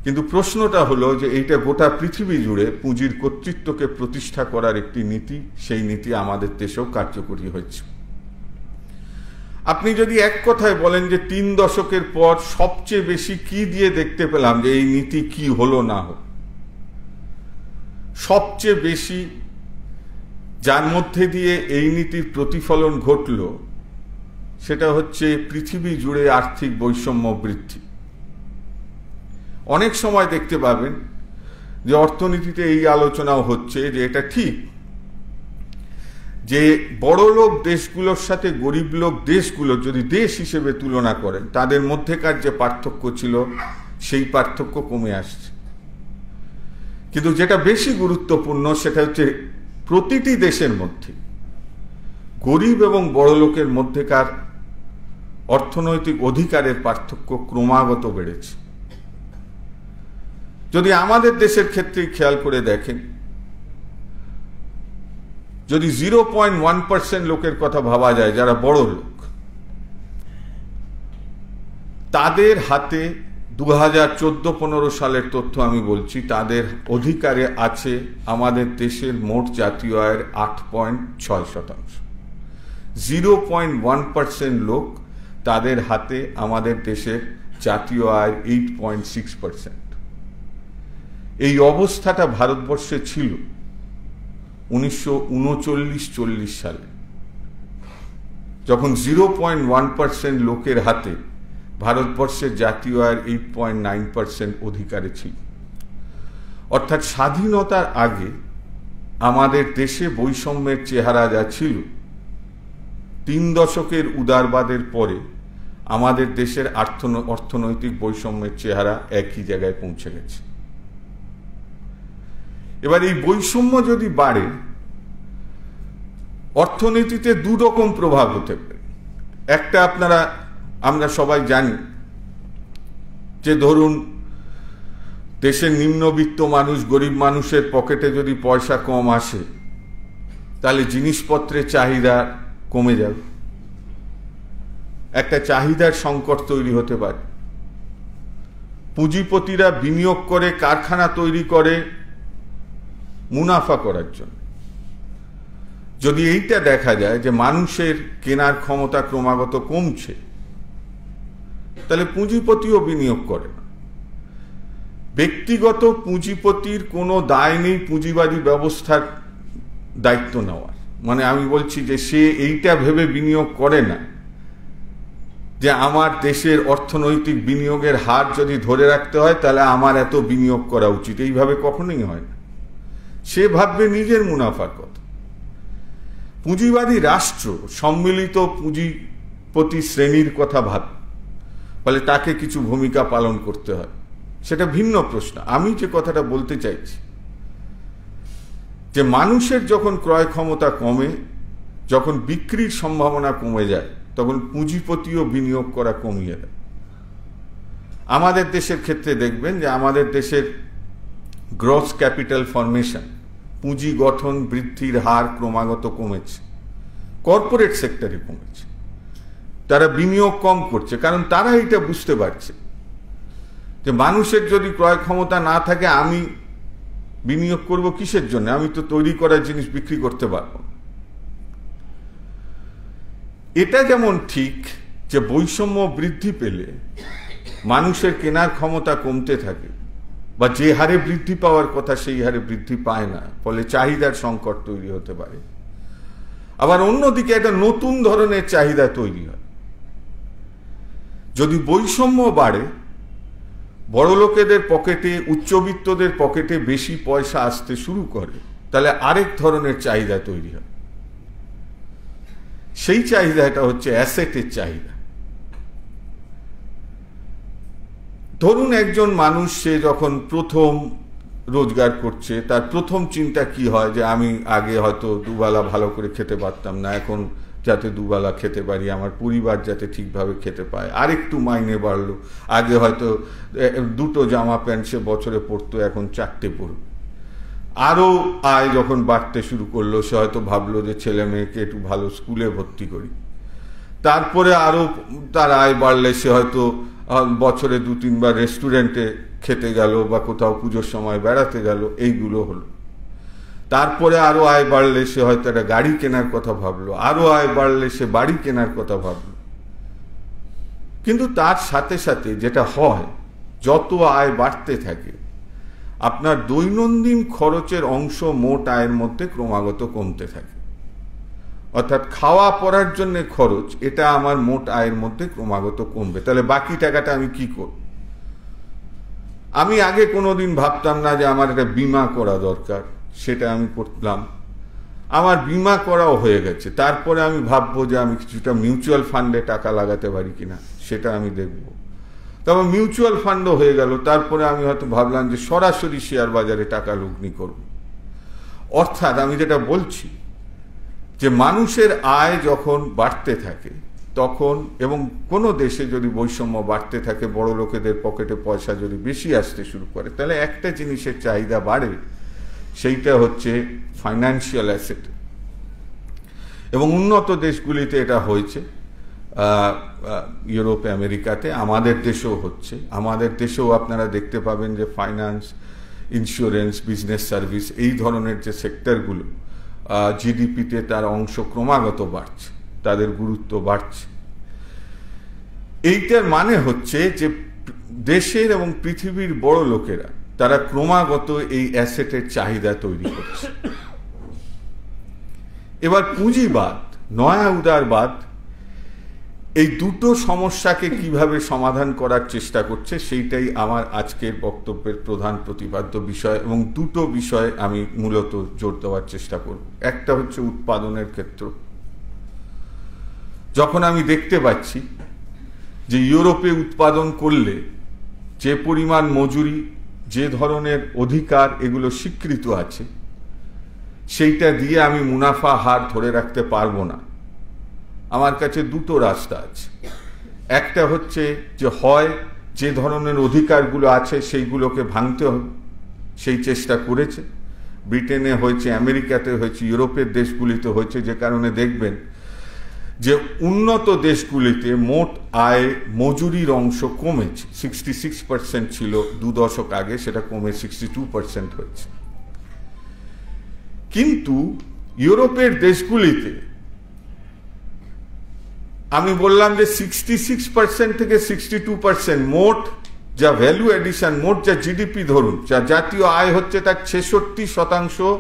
কিন্তু প্রশ্নটা হলো যে এইটা গোটা পৃথিবী জুড়ে পুঁজির কর্তৃত্বকে প্রতিষ্ঠা করার একটি নীতি, সেই নীতি আমাদের দেশেও কার্যকরী হয়েছে। আপনি যদি এক কথায় বলেন যে 3 দশকের পর সবচেয়ে বেশি কি দিয়ে দেখতে পেলাম যে এই নীতি কি হলো না হলো, সবচেয়ে বেশি যার মধ্যে দিয়ে এই নীতির প্রতিফলন ঘটল সেটা হচ্ছে পৃথিবী জুড়ে আর্থিক বৈষম্য বৃদ্ধি। অনেক সময় দেখতে পাবেন যে অর্থনীতিতে এই আলোচনাও হচ্ছে যে এটা ঠিক যে বড় লোক দেশগুলোর সাথে গরিব লোক দেশগুলো যদি দেশ হিসেবে তুলনা করেন, তাদের মধ্যেকার যে পার্থক্য ছিল সেই পার্থক্য কমে আসছে। কিন্তু যেটা বেশি গুরুত্বপূর্ণ সেটা হচ্ছে প্রতিটি দেশের মধ্যে গরিব এবং বড় লোকের মধ্যেকার অর্থনৈতিক অধিকারের পার্থক্য ক্রমাগত বেড়েছে। যদি আমাদের দেশের ক্ষেত্রে খেয়াল করে দেখেন, যদি 0.1% লোকের কথা ভাবা যায় যারা বড় লোক, তাদের হাতে 2014-15 সালের তথ্য আমি বলছি, তাদের অধিকারে আছে আমাদের দেশের মোট জাতীয় আয়ের 8.6%। 0.1% লোক তাদের হাতে আমাদের দেশের জাতীয় আয়ের 8.6%। এই অবস্থাটা ভারতবর্ষে ছিল 1939-40 সালে, যখন 0.1% লোকের হাতে ভারতবর্ষের জাতীয় আয়ের 8.9% অধিকারে ছিল। অর্থাৎ স্বাধীনতার আগে আমাদের দেশে বৈষম্যের চেহারা যা ছিল, 3 দশকের উদারবাদের পরে আমাদের দেশের অর্থনৈতিক বৈষম্যের চেহারা একই জায়গায় পৌঁছে গেছে। এবার এই বৈষম্য যদি বাড়ে, অর্থনীতিতে 2 রকম প্রভাব হতে পারে। একটা আমরা সবাই জানি যে ধরুন দেশের নিম্নবিত্ত মানুষ, গরিব মানুষের পকেটে যদি পয়সা কম আসে, তাহলে জিনিসপত্রের চাহিদা কমে যাবে, একটা চাহিদার সংকট তৈরি হতে পারে। পুঁজিপতিরা বিনিয়োগ করে, কারখানা তৈরি করে মুনাফা করার জন্য। যদি এইটা দেখা যায় যে মানুষের কেনার ক্ষমতা ক্রমাগত কমছে, তাহলে পুঁজিপতিও বিনিয়োগ করে না। ব্যক্তিগত পুঁজিপতির কোনো দায় নেই পুঁজিবাদী ব্যবস্থার দায়িত্ব নেওয়ার। মানে আমি বলছি যে সে এইটা ভেবে বিনিয়োগ করে না যে আমার দেশের অর্থনৈতিক বিনিয়োগের হার যদি ধরে রাখতে হয় তাহলে আমার এত বিনিয়োগ করা উচিত, এইভাবে কখনোই হয় না। সে ভাববে নিজের মুনাফার কথা। পুঁজিবাদী রাষ্ট্র সম্মিলিত পুঁজিপতি শ্রেণীর কথা ভাবে, ফলে তাকে কিছু ভূমিকা পালন করতে হয়, সেটা ভিন্ন প্রশ্ন। আমি যে কথাটা বলতে চাইছি যে মানুষের যখন ক্রয় ক্ষমতা কমে, যখন বিক্রির সম্ভাবনা কমে যায়, তখন পুঁজিপতিও বিনিয়োগ করা কমিয়ে দেয়। আমাদের দেশের ক্ষেত্রে দেখবেন যে আমাদের দেশের গ্রস ক্যাপিটাল ফরমেশন, পুঁজি গঠন বৃদ্ধির হার ক্রমাগত কমেছে। কর্পোরেট সেক্টরে কমেছে, তারা বিনিয়োগ কম করছে, কারণ তারা এটা বুঝতে পারছে যে মানুষের যদি ক্রয় ক্ষমতা না থাকে আমি বিনিয়োগ করব কিসের জন্য? আমি তো তৈরি করা জিনিস বিক্রি করতে পারবো। এটা যেমন ঠিক যে বৈষম্য বৃদ্ধি পেলে মানুষের কেনার ক্ষমতা কমতে থাকে, বা যে হারে বৃদ্ধি পাওয়ার কথা সেই হারে বৃদ্ধি পায় না, ফলে চাহিদার সংকট তৈরি হতে পারে। আবার অন্যদিকে একটা নতুন ধরনের চাহিদা তৈরি হয়। যদি বৈষম্য বাড়ে, বড় লোকেদের পকেটে, উচ্চবিত্তদের পকেটে বেশি পয়সা আসতে শুরু করে, তাহলে আরেক ধরনের চাহিদা তৈরি হয়। সেই চাহিদাটা হচ্ছে অ্যাসেটের চাহিদা। ধরুন একজন মানুষ, সে যখন প্রথম রোজগার করছে, তার প্রথম চিন্তা কি হয় যে আমি আগে হয়তো দুবেলা ভালো করে খেতে পারতাম না, এখন যাতে দুবেলা খেতে পারি, আমার পরিবার যাতে ঠিকভাবে খেতে পায়। আরেকটু মাইনে বাড়লো, আগে হয়তো 2টো জামা প্যান্ট সে বছরে পরতো, এখন 4টে পরবে। আরও আয় যখন বাড়তে শুরু করলো, সে হয়তো ভাবলো যে ছেলে মেয়েকে একটু ভালো স্কুলে ভর্তি করি। তারপরে আরও তার আয় বাড়লে সে হয়তো বছরে 2-3 বার রেস্টুরেন্টে খেতে গেল, বা কোথাও পুজোর সময় বেড়াতে গেল, এইগুলো হলো। তারপরে আরো আয় বাড়লে সে হয়তো একটা গাড়ি কেনার কথা ভাবলো, আরো আয় বাড়লে সে বাড়ি কেনার কথা ভাবলো। কিন্তু তার সাথে সাথে যেটা হয়, যত আয় বাড়তে থাকে, আপনার দৈনন্দিন খরচের অংশ মোট আয়ের মধ্যে ক্রমাগত কমতে থাকে। অর্থাৎ খাওয়া পড়ার জন্য খরচ, এটা আমার মোট আয়ের মধ্যে ক্রমাগত কমবে। তাহলে বাকি টাকাটা আমি কি করব? আমি আগে কোনোদিন ভাবতাম না যে আমার একটা বীমা করা দরকার, সেটা আমি করলাম, আমার বীমা করাও হয়ে গেছে। তারপরে আমি ভাববো যে আমি কিছুটা মিউচুয়াল ফান্ডে টাকা লাগাতে পারি কিনা, সেটা আমি দেখব। তারপর মিউচুয়াল ফান্ডও হয়ে গেল। তারপরে আমি হয়তো ভাবলাম যে সরাসরি শেয়ার বাজারে টাকা লগ্নি করব। অর্থাৎ আমি যেটা বলছি যে মানুষের আয় যখন বাড়তে থাকে তখন, এবং কোনো দেশে যদি বৈষম্য বাড়তে থাকে, বড় লোকেদের পকেটে পয়সা যদি বেশি আসতে শুরু করে, তাহলে একটা জিনিসের চাহিদা বাড়ে, সেইটা হচ্ছে ফাইন্যান্সিয়াল অ্যাসেট। এবং উন্নত দেশগুলিতে এটা হয়েছে, ইউরোপে, আমেরিকাতে, আমাদের দেশেও হচ্ছে। আমাদের দেশেও আপনারা দেখতে পাবেন যে ফাইন্যান্স, ইন্স্যুরেন্স, বিজনেস সার্ভিস, এই ধরনের যে সেক্টরগুলো জিডিপিতে তার অংশ ক্রমাগত বাড়ছে, তাদের গুরুত্ব বাড়ছে। এইটার মানে হচ্ছে যে দেশের এবং পৃথিবীর বড় লোকেরা তারা ক্রমাগত এই অ্যাসেটের চাহিদা তৈরি করছে। এবার পুঁজিবাদ, নয়া উদারবাদ, এই দুটো সমস্যাকে কিভাবে সমাধান করার চেষ্টা করছে, সেইটাই আমার আজকের বক্তব্যের প্রধান প্রতিপাদ্য বিষয়। এবং দুটো বিষয়ে আমি মূলত জোর দেওয়ার চেষ্টা করব। একটা হচ্ছে উৎপাদনের ক্ষেত্র। যখন আমি দেখতে পাচ্ছি যে ইউরোপে উৎপাদন করলে যে পরিমাণ মজুরি, যে ধরনের অধিকার, এগুলো স্বীকৃত আছে, সেইটা দিয়ে আমি মুনাফা হার ধরে রাখতে পারবো না। আমার কাছে দুটো রাস্তা আছে। একটা হচ্ছে যে হয় যে ধরনের অধিকারগুলো আছে সেইগুলোকে ভাঙতে হবে, সেই চেষ্টা করেছে। ব্রিটেনে হয়েছে, আমেরিকাতে হয়েছে, ইউরোপের দেশগুলিতে হয়েছে, যে কারণে দেখবেন যে উন্নত দেশগুলিতে মোট আয় মজুরির অংশ কমেছে। 66% ছিল 2 দশক আগে, সেটা কমে 62% হয়েছে। কিন্তু ইউরোপের দেশগুলিতে আমি বললাম যে 66% থেকে 62% মোট যা ভ্যালু এডিশন, মোট যা জিডিপি ধরুন, যা জাতীয় আয় হচ্ছে, তার 66%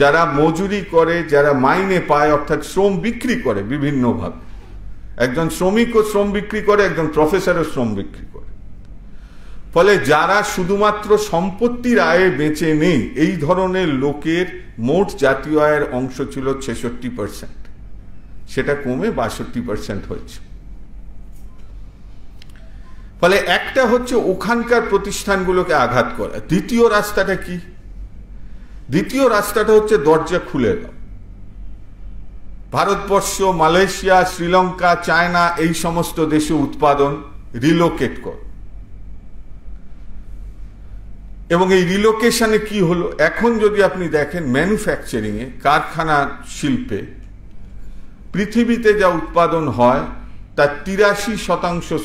যারা মজুরি করে, যারা মাইনে পায়, অর্থাৎ শ্রম বিক্রি করে বিভিন্নভাবে। একজন শ্রমিকও শ্রম বিক্রি করে, একজন প্রফেসরও শ্রম বিক্রি করে। ফলে যারা শুধুমাত্র সম্পত্তির আয়ে বেঁচে নেই, এই ধরনের লোকের মোট জাতীয় আয়ের অংশ ছিল 66%, সেটা কমে 62% হয়েছে। ফলে একটা হচ্ছে ওখানকার প্রতিষ্ঠানগুলোকে আঘাত করা। দ্বিতীয় রাস্তাটা কি? দ্বিতীয় রাস্তাটা হচ্ছে দরজা খুলে দাও। ভারতবর্ষ, মালয়েশিয়া, শ্রীলঙ্কা, চায়না, এই সমস্ত দেশে উৎপাদন রিলোকেট কর। এবং এই রিলোকেশনে কি হলো, এখন যদি আপনি দেখেন ম্যানুফ্যাকচারিং এ, কারখানা শিল্পে পৃথিবীতে যা উৎপাদন হয় তার 83%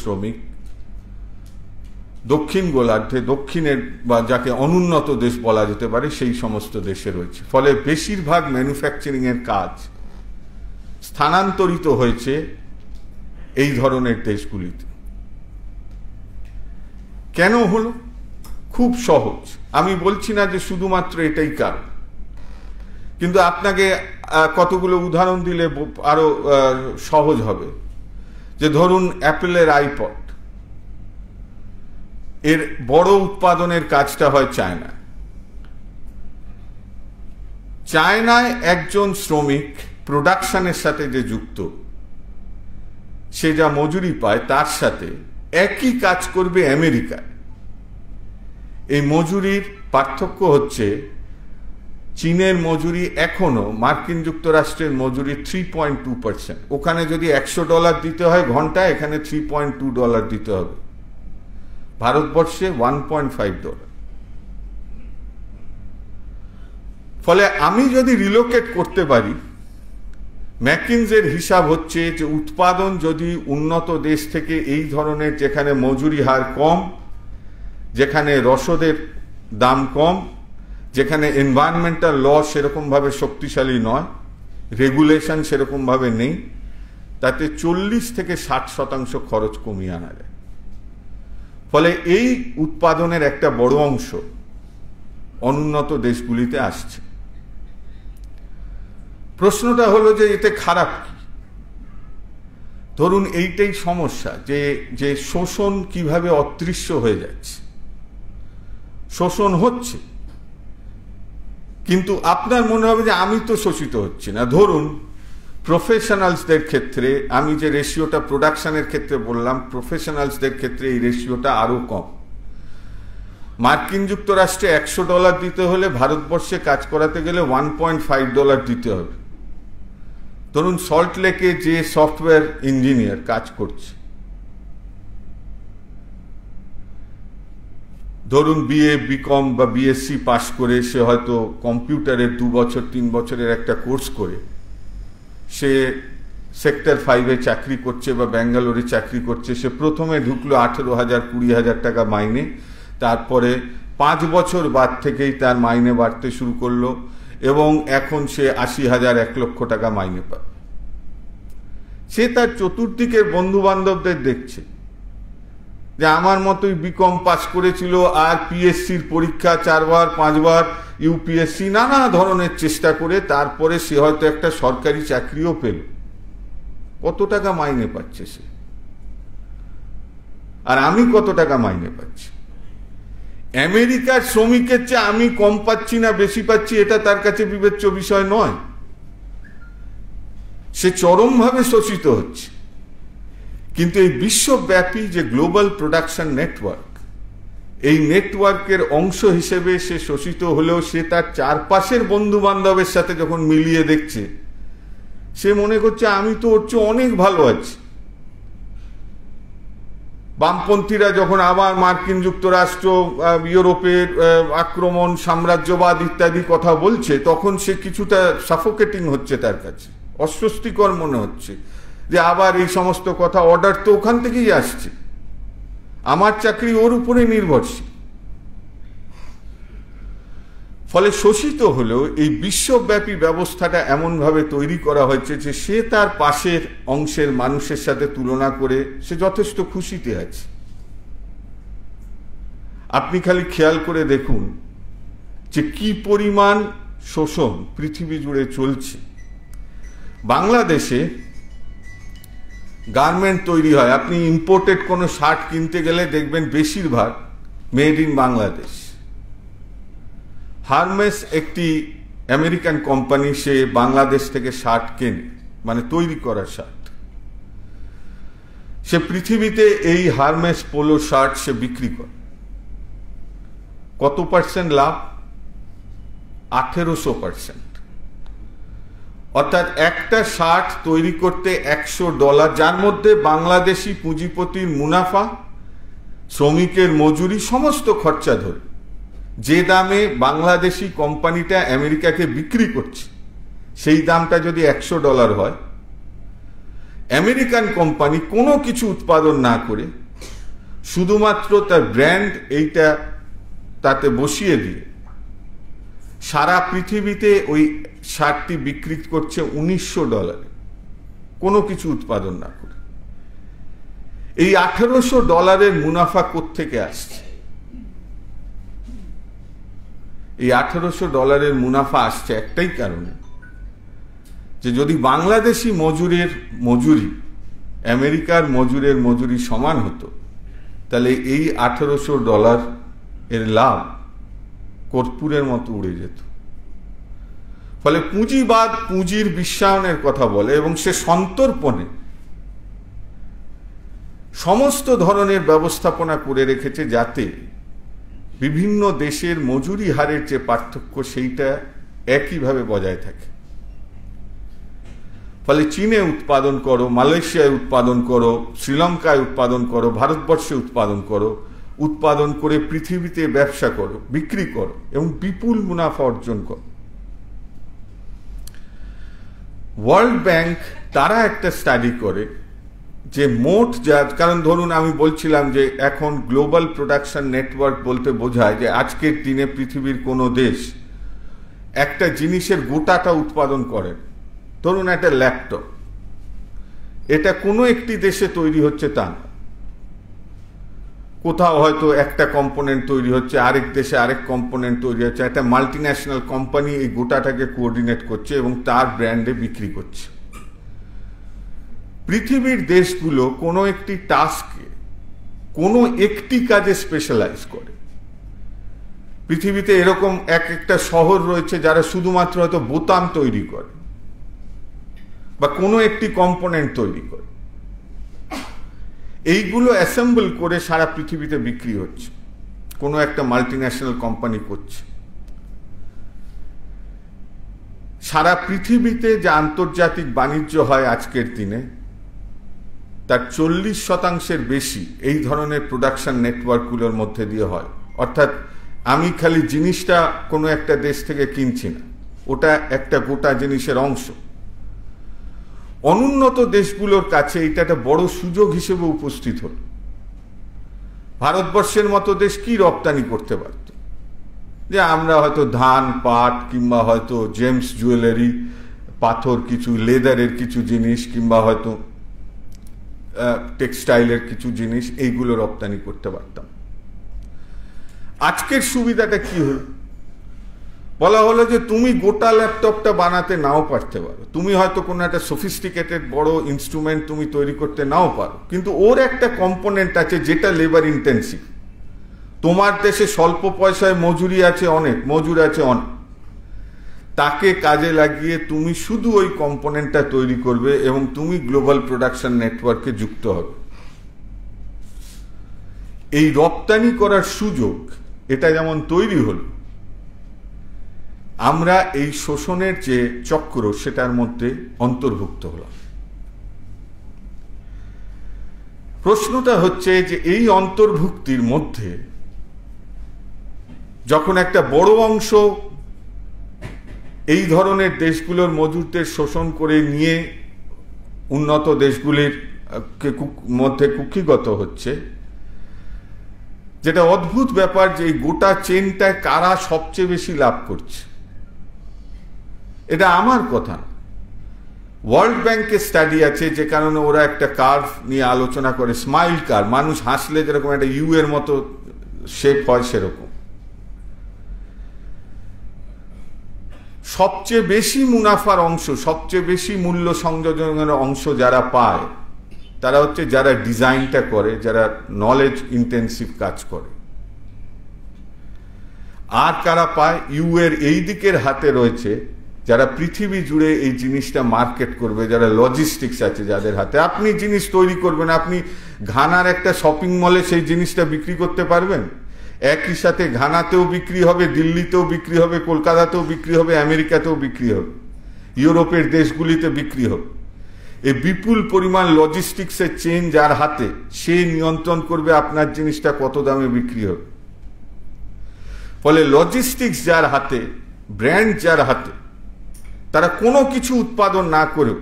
শ্রমিক, দক্ষিণ গোলার্ধে, দক্ষিণের বা যাকে অনুন্নত দেশ বলা যেতে পারে, সেই সমস্ত দেশে রয়েছে। ফলে বেশিরভাগ ম্যানুফ্যাকচারিং এর কাজ স্থানান্তরিত হয়েছে এই ধরনের দেশগুলিতে। কেন হলো? খুব সহজ। আমি বলছি না যে শুধুমাত্র এটাই কারণ, কিন্তু আপনাকে কতগুলো উদাহরণ দিলে আরো সহজ হবে। যে ধরুন অ্যাপেলের আইপড, এর বড় উৎপাদনের কাজটা হয় চায়নায়। চায়নায় একজন শ্রমিক প্রোডাকশনের সাথে যে যুক্ত, সে যা মজুরি পায় তার সাথে একই কাজ করবে আমেরিকায়। এই মজুরির পার্থক্য হচ্ছে চীনের মজুরি এখনো মার্কিন যুক্তরাষ্ট্রের মজুরি 3.2%। ওখানে যদি $100 দিতে হয় ঘন্টায়, এখানে $3.2 দিতে হবে। ভারতবর্ষে $1.5। ফলে আমি যদি রিলোকেট করতে পারি, ম্যাকিনজের হিসাব হচ্ছে যে উৎপাদন যদি উন্নত দেশ থেকে এই ধরনের, যেখানে মজুরি হার কম, যেখানে রসদের দাম কম, যেখানে এনভায়রনমেন্টাল ল সেরকমভাবে শক্তিশালী নয়, রেগুলেশন সেরকমভাবে নেই, তাতে 40 থেকে 60% খরচ কমিয়ে আনা যায়। ফলে এই উৎপাদনের একটা বড় অংশ অনুন্নত দেশগুলিতে আসছে। প্রশ্নটা হলো যে এতে খারাপ কি? ধরুন এইটাই সমস্যা, যে শোষণ কিভাবে অদৃশ্য হয়ে যাচ্ছে। শোষণ হচ্ছে, কিন্তু আপনার মনে হবে যে আমি তো শোষিত হচ্ছি না। ধরুন প্রফেশনালসদের ক্ষেত্রে, আমি যে রেশিওটা প্রোডাকশনের ক্ষেত্রে বললাম, প্রফেশনালসদের ক্ষেত্রে এই রেশিওটা আরো কম। মার্কিন যুক্তরাষ্ট্রে $100 দিতে হলে ভারতবর্ষে কাজ করাতে গেলে $1.5 দিতে হবে। ধরুন সল্ট লেকে যে সফটওয়্যার ইঞ্জিনিয়ার কাজ করছে, ধরুন বিএ, বিকম বা বিএসসি পাশ করে, সে হয়তো কম্পিউটারের 2 বছর 3 বছরের একটা কোর্স করে সে সেক্টর 5-এ চাকরি করছে বা ব্যাঙ্গালোরে চাকরি করছে। সে প্রথমে ঢুকলো 18,000-20,000 টাকা মাইনে, তারপরে 5 বছর বাদ থেকেই তার মাইনে বাড়তে শুরু করলো এবং এখন সে 80,000-1 লক্ষ টাকা মাইনে পায়। সে তার চতুর্দিকের বন্ধু বান্ধবদের দেখছে যে আমার মতোই বিকম পাস করেছিল আর পিএসসির পরীক্ষা 4 বার 5 বার, ইউপিএসসি নানা ধরনের চেষ্টা করে তারপরে সে হয়তো একটা সরকারি চাকরিও পেল। কত টাকা মাইনে পাচ্ছে সে, আর আমি কত টাকা মাইনে পাচ্ছি? আমেরিকার শ্রমিকের চেয়ে আমি কম পাচ্ছি না বেশি পাচ্ছি, এটা তার কাছে বিবেচ্য বিষয় নয়। সে চরমভাবে শোষিত হচ্ছে। কিন্তু এই বিশ্বব্যাপী যে গ্লোবাল প্রোডাকশন নেটওয়ার্ক, এই নেটওয়ার্কের অংশ হিসেবে সে শোষিত হলেও সে তার চারপাশের বন্ধু বান্ধবের সাথে যখন মিলিয়ে দেখছে, সে মনে করছে আমি তো ওর চেয়ে অনেক ভালো আছি। বামপন্থীরা যখন আবার মার্কিন যুক্তরাষ্ট্র, ইউরোপের আক্রমণ, সাম্রাজ্যবাদ ইত্যাদি কথা বলছে, তখন সে কিছুটা সাফোকেটিং হচ্ছে, তার কাছে অস্বস্তিকর মনে হচ্ছে যে আবার এই সমস্ত কথা, অর্ডার তো ওখান থেকেই আসছে, আমার চাকরি ওর উপরে নির্ভরশীল। ফলে শোষিত হলেও এই বিশ্বব্যাপী ব্যবস্থাটা এমনভাবে তৈরি করা হয়েছে যে সে তার পাশের অংশের মানুষের সাথে তুলনা করে সে যথেষ্ট খুশিতে আছে। আপনি খালি খেয়াল করে দেখুন যে কি পরিমাণ শোষণ পৃথিবী জুড়ে চলছে। বাংলাদেশে গার্মেন্ট তৈরি হয়, আপনি ইম্পোর্টেড কোনো শার্ট কিনতে গেলে দেখবেন বেশিরভাগ মেড ইন বাংলাদেশ। হারমেস একটি আমেরিকান কোম্পানি, সে বাংলাদেশ থেকে শার্ট কেনে, মানে তৈরি করা শার্ট। সে পৃথিবীতে এই হারমেস পোলো শার্ট সে বিক্রি করে। কত পার্সেন্ট লাভ? 1800%। অর্থাৎ একটা শার্ট তৈরি করতে $100, যার মধ্যে বাংলাদেশি পুঁজিপতির মুনাফা, শ্রমিকের মজুরি, সমস্ত খরচা ধরে যে দামে বাংলাদেশি কোম্পানিটা আমেরিকাকে বিক্রি করছে, সেই দামটা যদি $100 হয়, আমেরিকান কোম্পানি কোনো কিছু উৎপাদন না করে শুধুমাত্র তার ব্র্যান্ড এইটা তাতে বসিয়ে দিয়ে সারা পৃথিবীতে ওই সারটি বিক্রি করছে $1900, কোনো কিছু উৎপাদন না করে। এই $1800 মুনাফা কোত্থেকে আসছে? এই $1800 মুনাফা আসছে একটাই কারণে, যে যদি বাংলাদেশি মজুরের মজুরি আমেরিকার মজুরের মজুরি সমান হতো, তাহলে এই $1800 এর লাভ কর্পূরের মতো উড়ে যেত। ফলে পুঁজিবাদ পুঁজির বিশ্বায়নের কথা বলে এবং সে সন্তর্পণে সমস্ত ধরনের ব্যবস্থাপনা করে রেখেছে যাতে বিভিন্ন দেশের মজুরি হারের যে পার্থক্য সেইটা একইভাবে বজায় থাকে। ফলে চীনে উৎপাদন করো, মালয়েশিয়ায় উৎপাদন করো, শ্রীলঙ্কায় উৎপাদন করো, ভারতবর্ষে উৎপাদন করো, উৎপাদন করে পৃথিবীতে ব্যবসা করো, বিক্রি করো এবং বিপুল মুনাফা অর্জন করো। ওয়ার্ল্ড ব্যাংক তারা একটা স্টাডি করে যে মোট যা, কারণ ধরুন আমি বলছিলাম যে এখন গ্লোবাল প্রোডাকশন নেটওয়ার্ক বলতে বোঝায় যে আজকের দিনে পৃথিবীর কোনো দেশ একটা জিনিসের গোটাটা উৎপাদন করে। ধরুন একটা ল্যাপটপ, এটা কোনো একটি দেশে তৈরি হচ্ছে তা না, কোথাও হয়তো একটা কম্পোনেন্ট তৈরি হচ্ছে, আরেক দেশে আরেক কম্পোনেন্ট তৈরি হচ্ছে, একটা মাল্টিন্যাশনাল কোম্পানি এই গোটাটাকে কোঅর্ডিনেট করছে এবং তার ব্র্যান্ডে বিক্রি করছে। পৃথিবীর দেশগুলো কোনো একটি টাস্কে কোনো একটি কাজে স্পেশালাইজ করে। পৃথিবীতে এরকম এক একটা শহর রয়েছে যারা শুধুমাত্র হয়তো বোতাম তৈরি করে বা কোনো একটি কম্পোনেন্ট তৈরি করে, এইগুলো অ্যাসেম্বল করে সারা পৃথিবীতে বিক্রি হচ্ছে, কোনো একটা মাল্টিন্যাশনাল কোম্পানি করছে। সারা পৃথিবীতে যে আন্তর্জাতিক বাণিজ্য হয় আজকের দিনে তার 40% বেশি এই ধরনের প্রোডাকশন নেটওয়ার্কগুলোর মধ্যে দিয়ে হয়। অর্থাৎ আমি খালি জিনিসটা কোনো একটা দেশ থেকে কিনছি না, ওটা একটা গোটা জিনিসের অংশ। অনুন্নত দেশগুলোর কাছে এটা একটা বড় সুযোগ হিসেবে উপস্থিত হল। ভারতবর্ষের মতো দেশ কি রপ্তানি করতে পারত? যে আমরা হয়তো ধান, পাট কিংবা হয়তো জেমস জুয়েলারি, পাথর, কিছু লেদারের কিছু জিনিস কিংবা হয়তো টেক্সটাইলের কিছু জিনিস, এইগুলো রপ্তানি করতে পারতাম। আজকের সুবিধাটা কি হল? বলা হলো যে তুমি গোটা ল্যাপটপটা বানাতে নাও পারতে পারো, তুমি হয়তো কোনো একটা সফিস্টিকেটেড বড় ইনস্ট্রুমেন্ট তুমি তৈরি করতে নাও পারো, কিন্তু ওর একটা কম্পোনেন্ট আছে যেটা লেবার ইন্টেন্সিভ। তোমার দেশে স্বল্প পয়সায় মজুরি আছে অনেক, মজুর আছে অনেক, তাকে কাজে লাগিয়ে তুমি শুধু ওই কম্পোনেন্টটা তৈরি করবে এবং তুমি গ্লোবাল প্রোডাকশন নেটওয়ার্কে যুক্ত হবে। এই রপ্তানি করার সুযোগ এটা যেমন তৈরি হল, আমরা এই শোষণের যে চক্র সেটার মধ্যে অন্তর্ভুক্ত হলাম। প্রশ্নটা হচ্ছে যে এই অন্তর্ভুক্তির মধ্যে যখন একটা বড় অংশ এই ধরনের দেশগুলোর মজুরদের শোষণ করে নিয়ে উন্নত দেশগুলির মধ্যে কুক্ষিগত হচ্ছে, যেটা অদ্ভুত ব্যাপার যে এই গোটা চেনটায় কারা সবচেয়ে বেশি লাভ করছে। এটা আমার কথা না, ওয়ার্ল্ড ব্যাংকের স্টাডি আছে, যে কারণে ওরা একটা কার্ভ নিয়ে আলোচনা করে, স্মাইল কার্ভ, মানুষ হাসলে যেরকম একটা ইউ এর মতো শেপ হয় সেরকম। সবচেয়ে বেশি মুনাফার অংশ, সবচেয়ে বেশি মূল্য সংযোজনের অংশ যারা পায় তারা হচ্ছে যারা ডিজাইনটা করে, যারা নলেজ ইন্টেন্সিভ কাজ করে। আর কারা পায়? ইউ এর এই দিকের হাতে রয়েছে যারা পৃথিবী জুড়ে এই জিনিসটা মার্কেট করবে, যারা লজিস্টিক্স আছে যাদের হাতে। আপনি জিনিস তৈরি করবেন, আপনি ঘানার একটা শপিং মলে সেই জিনিসটা বিক্রি করতে পারবেন, একই সাথে ঘানাতেও বিক্রি হবে, দিল্লিতেও বিক্রি হবে, কলকাতাতেও বিক্রি হবে, আমেরিকাতেও বিক্রি হবে, ইউরোপের দেশগুলিতে বিক্রি হবে। এই বিপুল পরিমাণ লজিস্টিক্সের চেন যার হাতে, সে নিয়ন্ত্রণ করবে আপনার জিনিসটা কত দামে বিক্রি হবে। ফলে লজিস্টিক্স যার হাতে, ব্র্যান্ড যার হাতে, তারা কোনো কিছু উৎপাদন না করেও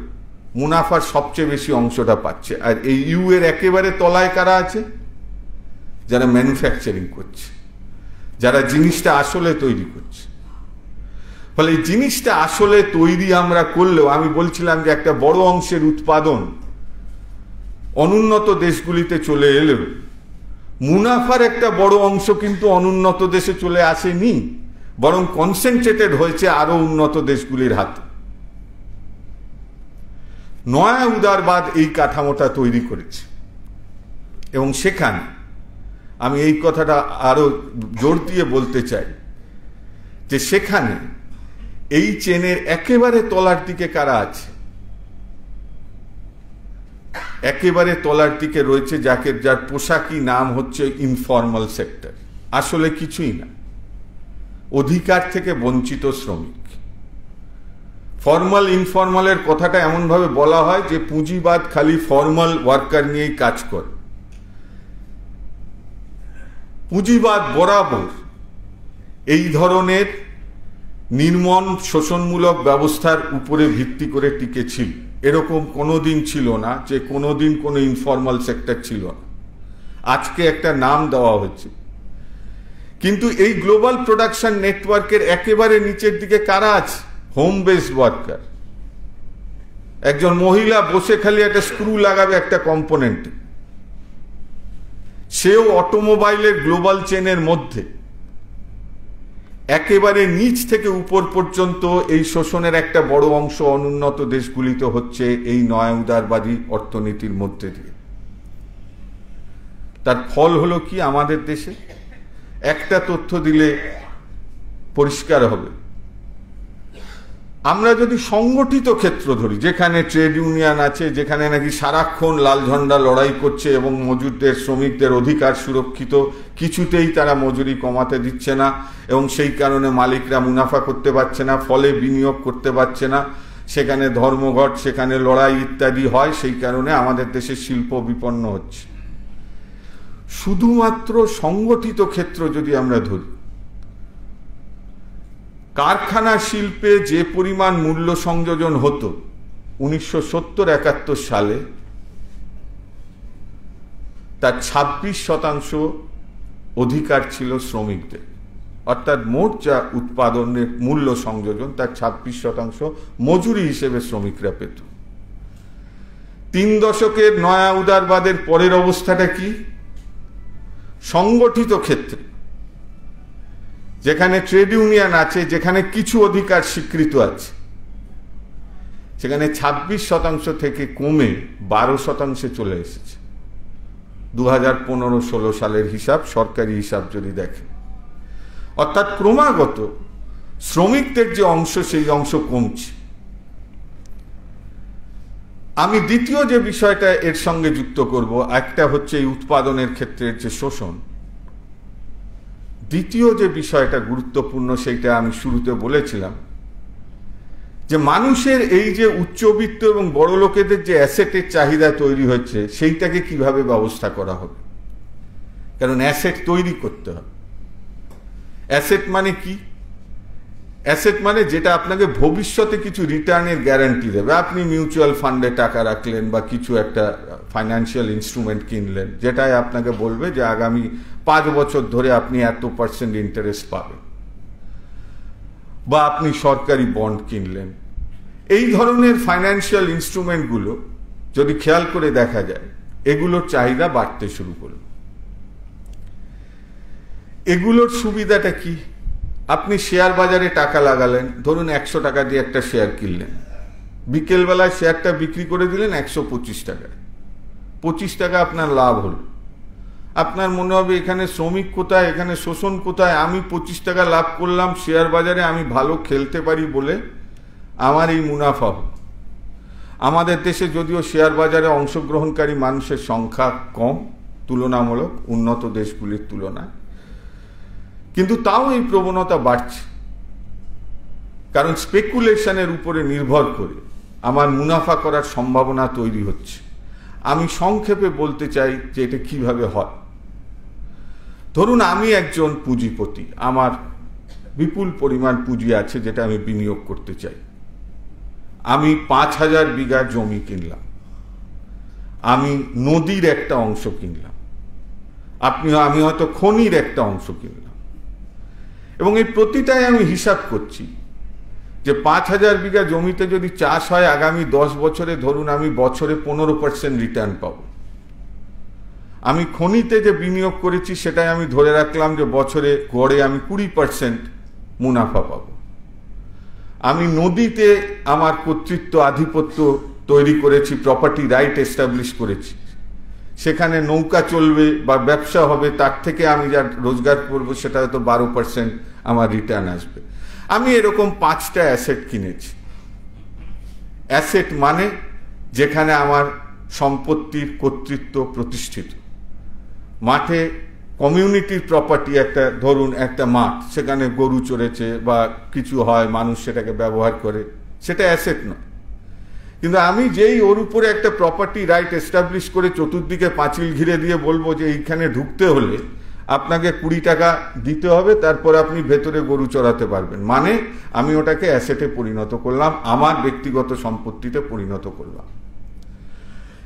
মুনাফার সবচেয়ে বেশি অংশটা পাচ্ছে। আর এই ইউ এর একেবারে তলায় কারা আছে? যারা ম্যানুফ্যাকচারিং করছে, যারা জিনিসটা আসলে তৈরি করছে। ফলে এই জিনিসটা আসলে তৈরি আমরা করলেও, আমি বলছিলাম যে একটা বড় অংশের উৎপাদন অনুন্নত দেশগুলিতে চলে এলেও মুনাফার একটা বড় অংশ কিন্তু অনুন্নত দেশে চলে আসেনি, বরং কনসেন্ট্রেটেড হয়েছে আরো উন্নত দেশগুলির হাতে। নয়া উদারবাদ এই কাঠামোটা তৈরি করেছে এবং সেখানে আমি এই কথাটা আরো জোর দিয়ে বলতে চাই যে সেখানে এই চেনের একেবারে তলার দিকে কারা আছে? একেবারে তলার দিকে রয়েছে যার পোশাকি নাম হচ্ছে ইনফর্মাল সেক্টর। আসলে কিছুই না, অধিকার থেকে বঞ্চিত শ্রমিক। ফর্মাল ইনফর্মালের কথাটা এমনভাবে বলা হয় যে পুঁজিবাদ খালি ফর্মাল ওয়ার্কার নিয়েই কাজ করে। পুঁজিবাদ বরাবর এই ধরনের নির্মম শোষণমূলক ব্যবস্থার উপরে ভিত্তি করে টিকে ছিল। এরকম কোনোদিন ছিল না যে কোনোদিন কোনো ইনফর্মাল সেক্টর ছিল না। আজকে একটা নাম দেওয়া হচ্ছে, কিন্তু এই গ্লোবাল প্রোডাকশন নেটওয়ার্কের একেবারে নিচের দিকে কারা আছে? Home based worker. একজন মহিলা বসে খালি একটা স্ক্রু লাগাবে একটা কম্পোনেন্টে, সেও অটোমোবাইলের গ্লোবাল চেনের মধ্যে একেবারে নিচ থেকে উপর পর্যন্ত এই শোষণের একটা বড় অংশ অনুন্নত দেশগুলিতে হচ্ছে এই নয়া উদারবাদী অর্থনীতির মধ্যে দিয়ে। তার ফল হলো কি আমাদের দেশে? একটা তথ্য দিলে পরিষ্কার হবে। আমরা যদি সংগঠিত ক্ষেত্র ধরি, যেখানে ট্রেড ইউনিয়ন আছে, যেখানে নাকি সারাক্ষণ লাল ঝন্ডা লড়াই করছে এবং মজুরদের শ্রমিকদের অধিকার সুরক্ষিত, কিছুতেই তারা মজুরি কমাতে দিচ্ছে না এবং সেই কারণে মালিকরা মুনাফা করতে পারছে না, ফলে বিনিয়োগ করতে পারছে না, সেখানে ধর্মঘট, সেখানে লড়াই ইত্যাদি হয়, সেই কারণে আমাদের দেশের শিল্প বিপন্ন হচ্ছে। শুধুমাত্র সংগঠিত ক্ষেত্র যদি আমরা ধরি, কারখানা শিল্পে যে পরিমাণ মূল্য সংযোজন হতো 1970-71 সালে, তার 26% অধিকার ছিল শ্রমিকদের। অর্থাৎ মোট যা উৎপাদনের মূল্য সংযোজন তার 26% মজুরি হিসেবে শ্রমিকরা পেত। 3 দশকের নয়া উদারবাদের পরের অবস্থাটা কি? সংগঠিত ক্ষেত্রে, যেখানে ট্রেড ইউনিয়ন আছে, যেখানে কিছু অধিকার স্বীকৃত আছে, সেখানে 26% থেকে কমে 12% চলে এসেছে। 2015-16 সালের হিসাব, সরকারি হিসাব যদি দেখেন, অর্থাৎ ক্রমাগত শ্রমিকদের যে অংশ, সেই অংশ কমছে। আমি দ্বিতীয় যে বিষয়টা এর সঙ্গে যুক্ত করব, একটা হচ্ছে এই উৎপাদনের ক্ষেত্রের যে শোষণ। দ্বিতীয় যে বিষয়টা গুরুত্বপূর্ণ, সেইটা আমি শুরুতে বলেছিলাম যে মানুষের এই যে উচ্চবিত্ত এবং বড় লোকেদের যে অ্যাসেটের চাহিদা তৈরি হচ্ছে, সেইটাকে কিভাবে ব্যবস্থা করা হবে। কারণ অ্যাসেট তৈরি করতে হবে। অ্যাসেট মানে কি? অ্যাসেট মানে যেটা আপনাকে ভবিষ্যতে কিছু রিটার্নের গ্যারান্টি দেবে। আপনি মিউচুয়াল ফান্ডে টাকা রাখলেন বা কিছু একটা ফাইন্যান্সিয়াল ইনস্ট্রুমেন্ট কিনলেন, যেটাই আপনাকে বলবে যে আগামী 5 বছর ধরে আপনি এত% ইন্টারেস্ট পাবেন, বা আপনি সরকারি বন্ড কিনলেন। এই ধরনের ফাইন্যান্সিয়াল ইনস্ট্রুমেন্টগুলো যদি খেয়াল করে দেখা যায়, এগুলোর চাহিদা বাড়তে শুরু করবে। এগুলোর সুবিধাটা কি? আপনি শেয়ার বাজারে টাকা লাগালেন, ধরুন 100 টাকা দিয়ে একটা শেয়ার কিনলেন, বিকেলবেলায় শেয়ারটা বিক্রি করে দিলেন 125 টাকায়, 25 টাকা আপনার লাভ হলো। আপনার মনে হবে এখানে শ্রমিক কোথায়, এখানে শোষণ কোথায়, আমি 25 টাকা লাভ করলাম, শেয়ার বাজারে আমি ভালো খেলতে পারি বলে আমার এই মুনাফা হল। আমাদের দেশে যদিও শেয়ার বাজারে অংশগ্রহণকারী মানুষের সংখ্যা কম তুলনামূলক উন্নত দেশগুলির তুলনায়, কিন্তু তাও এই প্রবণতা বাড়ছে। কারণ স্পেকুলেশনের উপরে নির্ভর করে আমার মুনাফা করার সম্ভাবনা তৈরি হচ্ছে। আমি সংক্ষেপে বলতে চাই যে এটা কিভাবে হয়। ধরুন আমি একজন পুঁজিপতি, আমার বিপুল পরিমাণ পুঁজি আছে যেটা আমি বিনিয়োগ করতে চাই। আমি 5000 বিঘা জমি কিনলাম, আমি নদীর একটা অংশ কিনলাম, আমি হয়তো খনির একটা অংশ কিনলাম, এবং এই প্রতিটাই আমি হিসাব করছি যে 5,000 বিঘা জমিতে যদি চাষ হয় আগামী 10 বছরে ধরুন আমি বছরে 15% রিটার্ন পাবো। আমি খনিতে যে বিনিয়োগ করেছি সেটাই আমি ধরে রাখলাম যে বছরে গড়ে আমি 20% মুনাফা পাবো। আমি নদীতে আমার কর্তৃত্ব আধিপত্য তৈরি করেছি, প্রপার্টি রাইট এস্টাবলিশ করেছি, সেখানে নৌকা চলবে বা ব্যবসা হবে, তার থেকে আমি যা রোজগার করব সেটা হয়তো 12% আমার রিটার্ন আসবে। আমি এরকম 5টা অ্যাসেট কিনেছি। অ্যাসেট মানে যেখানে আমার সম্পত্তির কর্তৃত্ব প্রতিষ্ঠিত। মাঠে কমিউনিটির প্রপার্টি, একটা ধরুন একটা মাঠ, সেখানে গরু চড়েছে বা কিছু হয়, মানুষ সেটাকে ব্যবহার করে, সেটা অ্যাসেট নয়। কিন্তু আমি যেই ওর উপরে একটা প্রপার্টি রাইট এস্টাবলিশ করে চতুর্দিকে পাঁচিল ঘিরে দিয়ে বলবো যে এইখানে ঢুকতে হলে আপনাকে 20 টাকা দিতে হবে, তারপর আপনি ভেতরে গরু চড়াতে পারবেন, মানে আমি ওটাকে অ্যাসেটে পরিণত করলাম, আমার ব্যক্তিগত সম্পত্তিতে পরিণত করলাম।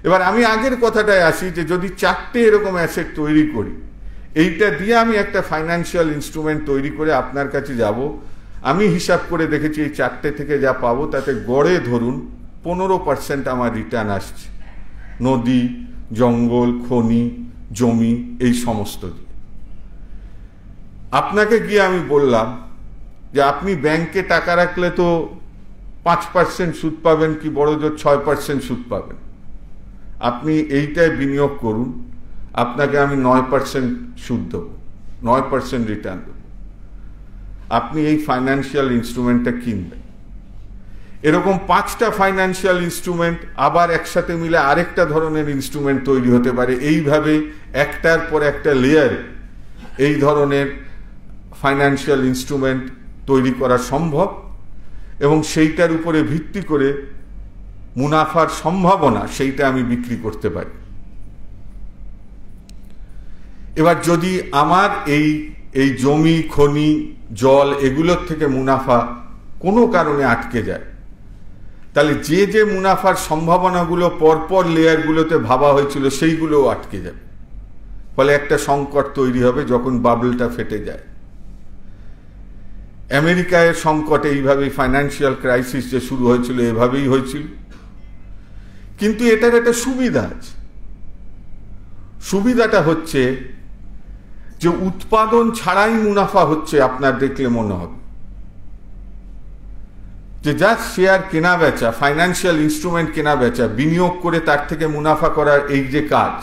এবার আমি আগের কথাটায় আসি যে যদি 4টে এরকম অ্যাসেট তৈরি করি, এইটা দিয়ে আমি একটা ফাইন্যান্সিয়াল ইনস্ট্রুমেন্ট তৈরি করে আপনার কাছে যাব, আমি হিসাব করে দেখেছি এই 4টে থেকে যা পাবো তাতে গড়ে ধরুন 15% আমার রিটার্ন আসছে, নদী, জঙ্গল, খনি, জমি, এই সমস্ত দিয়ে। আপনাকে গিয়ে আমি বললাম যে আপনি ব্যাংকে টাকা রাখলে তো 5% সুদ পাবেন, কি বড় জোর 6% সুদ পাবেন, আপনি এইটায় বিনিয়োগ করুন, আপনাকে আমি 9% সুদ দেবো, 9% রিটার্ন দেবো, আপনি এই ফাইন্যান্সিয়াল ইনস্ট্রুমেন্টটা কিনবেন। এরকম 5টা ফাইন্যান্সিয়াল ইনস্ট্রুমেন্ট আবার একসাথে মিলে আরেকটা ধরনের ইনস্ট্রুমেন্ট তৈরি হতে পারে। এইভাবে একটার পর একটা লেয়ার এই ধরনের ফাইন্যান্সিয়াল ইনস্ট্রুমেন্ট তৈরি করা সম্ভব, এবং সেইটার উপরে ভিত্তি করে মুনাফার সম্ভাবনা সেইটা আমি বিক্রি করতে পারি। এবার যদি আমার এই জমি, খনি, জল এগুলোর থেকে মুনাফা কোনো কারণে আটকে যায়, তাহলে যে যে মুনাফার সম্ভাবনাগুলো পরপর লেয়ারগুলোতে ভাবা হয়েছিল সেইগুলোও আটকে যাবে, ফলে একটা সংকট তৈরি হবে যখন বাবলটা ফেটে যায়। আমেরিকায় সংকট এইভাবেই, ফাইন্যান্সিয়াল ক্রাইসিস যে শুরু হয়েছিল এভাবেই হয়েছিল। কিন্তু এটার একটা সুবিধা আছে। সুবিধাটা হচ্ছে যে উৎপাদন ছাড়াই মুনাফা হচ্ছে, আপনার দেখলে মনে হবে যে জাস্ট শেয়ার কেনা বেচা, ফাইন্যান্সিয়াল ইনস্ট্রুমেন্ট কেনা বেচা, বিনিয়োগ করে তার থেকে মুনাফা করার এই যে কাজ,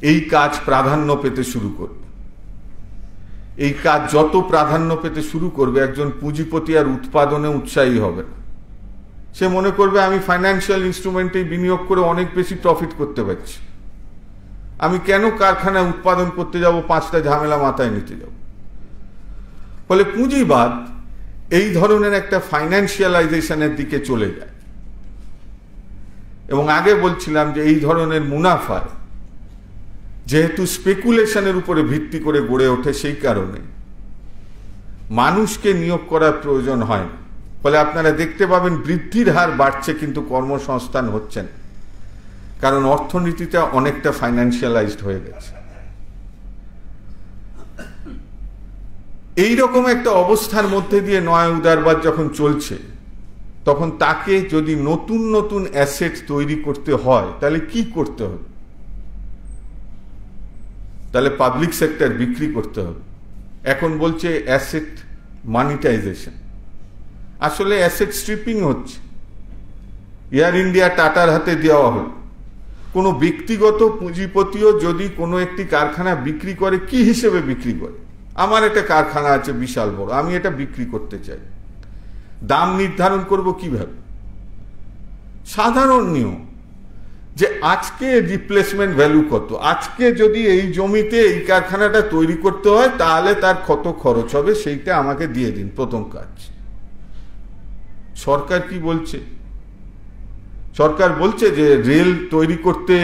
এই কাজ প্রাধান্য পেতে শুরু করবে। এই কাজ যত প্রাধান্য পেতে শুরু করবে, একজন পুঁজিপতি আর উৎপাদনে উৎসাহী হবে না। সে মনে করবে আমি ফাইন্যান্সিয়াল ইনস্ট্রুমেন্টে বিনিয়োগ করে অনেক বেশি প্রফিট করতে পারছি, আমি কেন কারখানায় উৎপাদন করতে যাব, 5টা ঝামেলা মাথায় নিতে যাব। ফলে পুঁজিবাদ এই ধরনের একটা ফাইন্যান্সিয়ালাইজেশনের দিকে চলে যায়। এবং আগে বলছিলাম যে এই ধরনের মুনাফায় যেহেতু স্পেকুলেশনের উপরে ভিত্তি করে গড়ে ওঠে, সেই কারণে মানুষকে নিয়োগ করার প্রয়োজন হয় না। ফলে আপনারা দেখতে পাবেন বৃদ্ধির হার বাড়ছে কিন্তু কর্মসংস্থান হচ্ছে না, কারণ অর্থনীতিটা অনেকটা ফাইন্যান্সিয়ালাইজড হয়ে গেছে। এইরকম একটা অবস্থার মধ্যে দিয়ে নয়া উদারবাদ যখন চলছে, তখন তাকে যদি নতুন নতুন অ্যাসেট তৈরি করতে হয় তাহলে কি করতে হবে? তাহলে পাবলিক সেক্টর বিক্রি করতে হবে। এখন বলছে অ্যাসেট মানিটাইজেশন, আসলে অ্যাসেট স্ট্রিপিং হচ্ছে। এয়ার ইন্ডিয়া টাটার হাতে দেওয়া হল। কোনো ব্যক্তিগত পুঁজিপতিও যদি কোনো একটি কারখানা বিক্রি করে, কি হিসেবে বিক্রি করে? আমার একটা কারখানা আছে বিশাল বড়, আমি এটা বিক্রি করতে চাই, দাম নির্ধারণ করব কিভাবে? সাধারণ নিয়ম যে আজকে রিপ্লেসমেন্ট ভ্যালু কত, আজকে যদি এই জমিতে এই কারখানাটা তৈরি করতে হয় তাহলে তার কত খরচ হবে, সেইটা আমাকে দিয়ে দিন, প্রথম কাজ। সরকার কি বলছে? সরকার বলছে যে রেল তৈরি করতে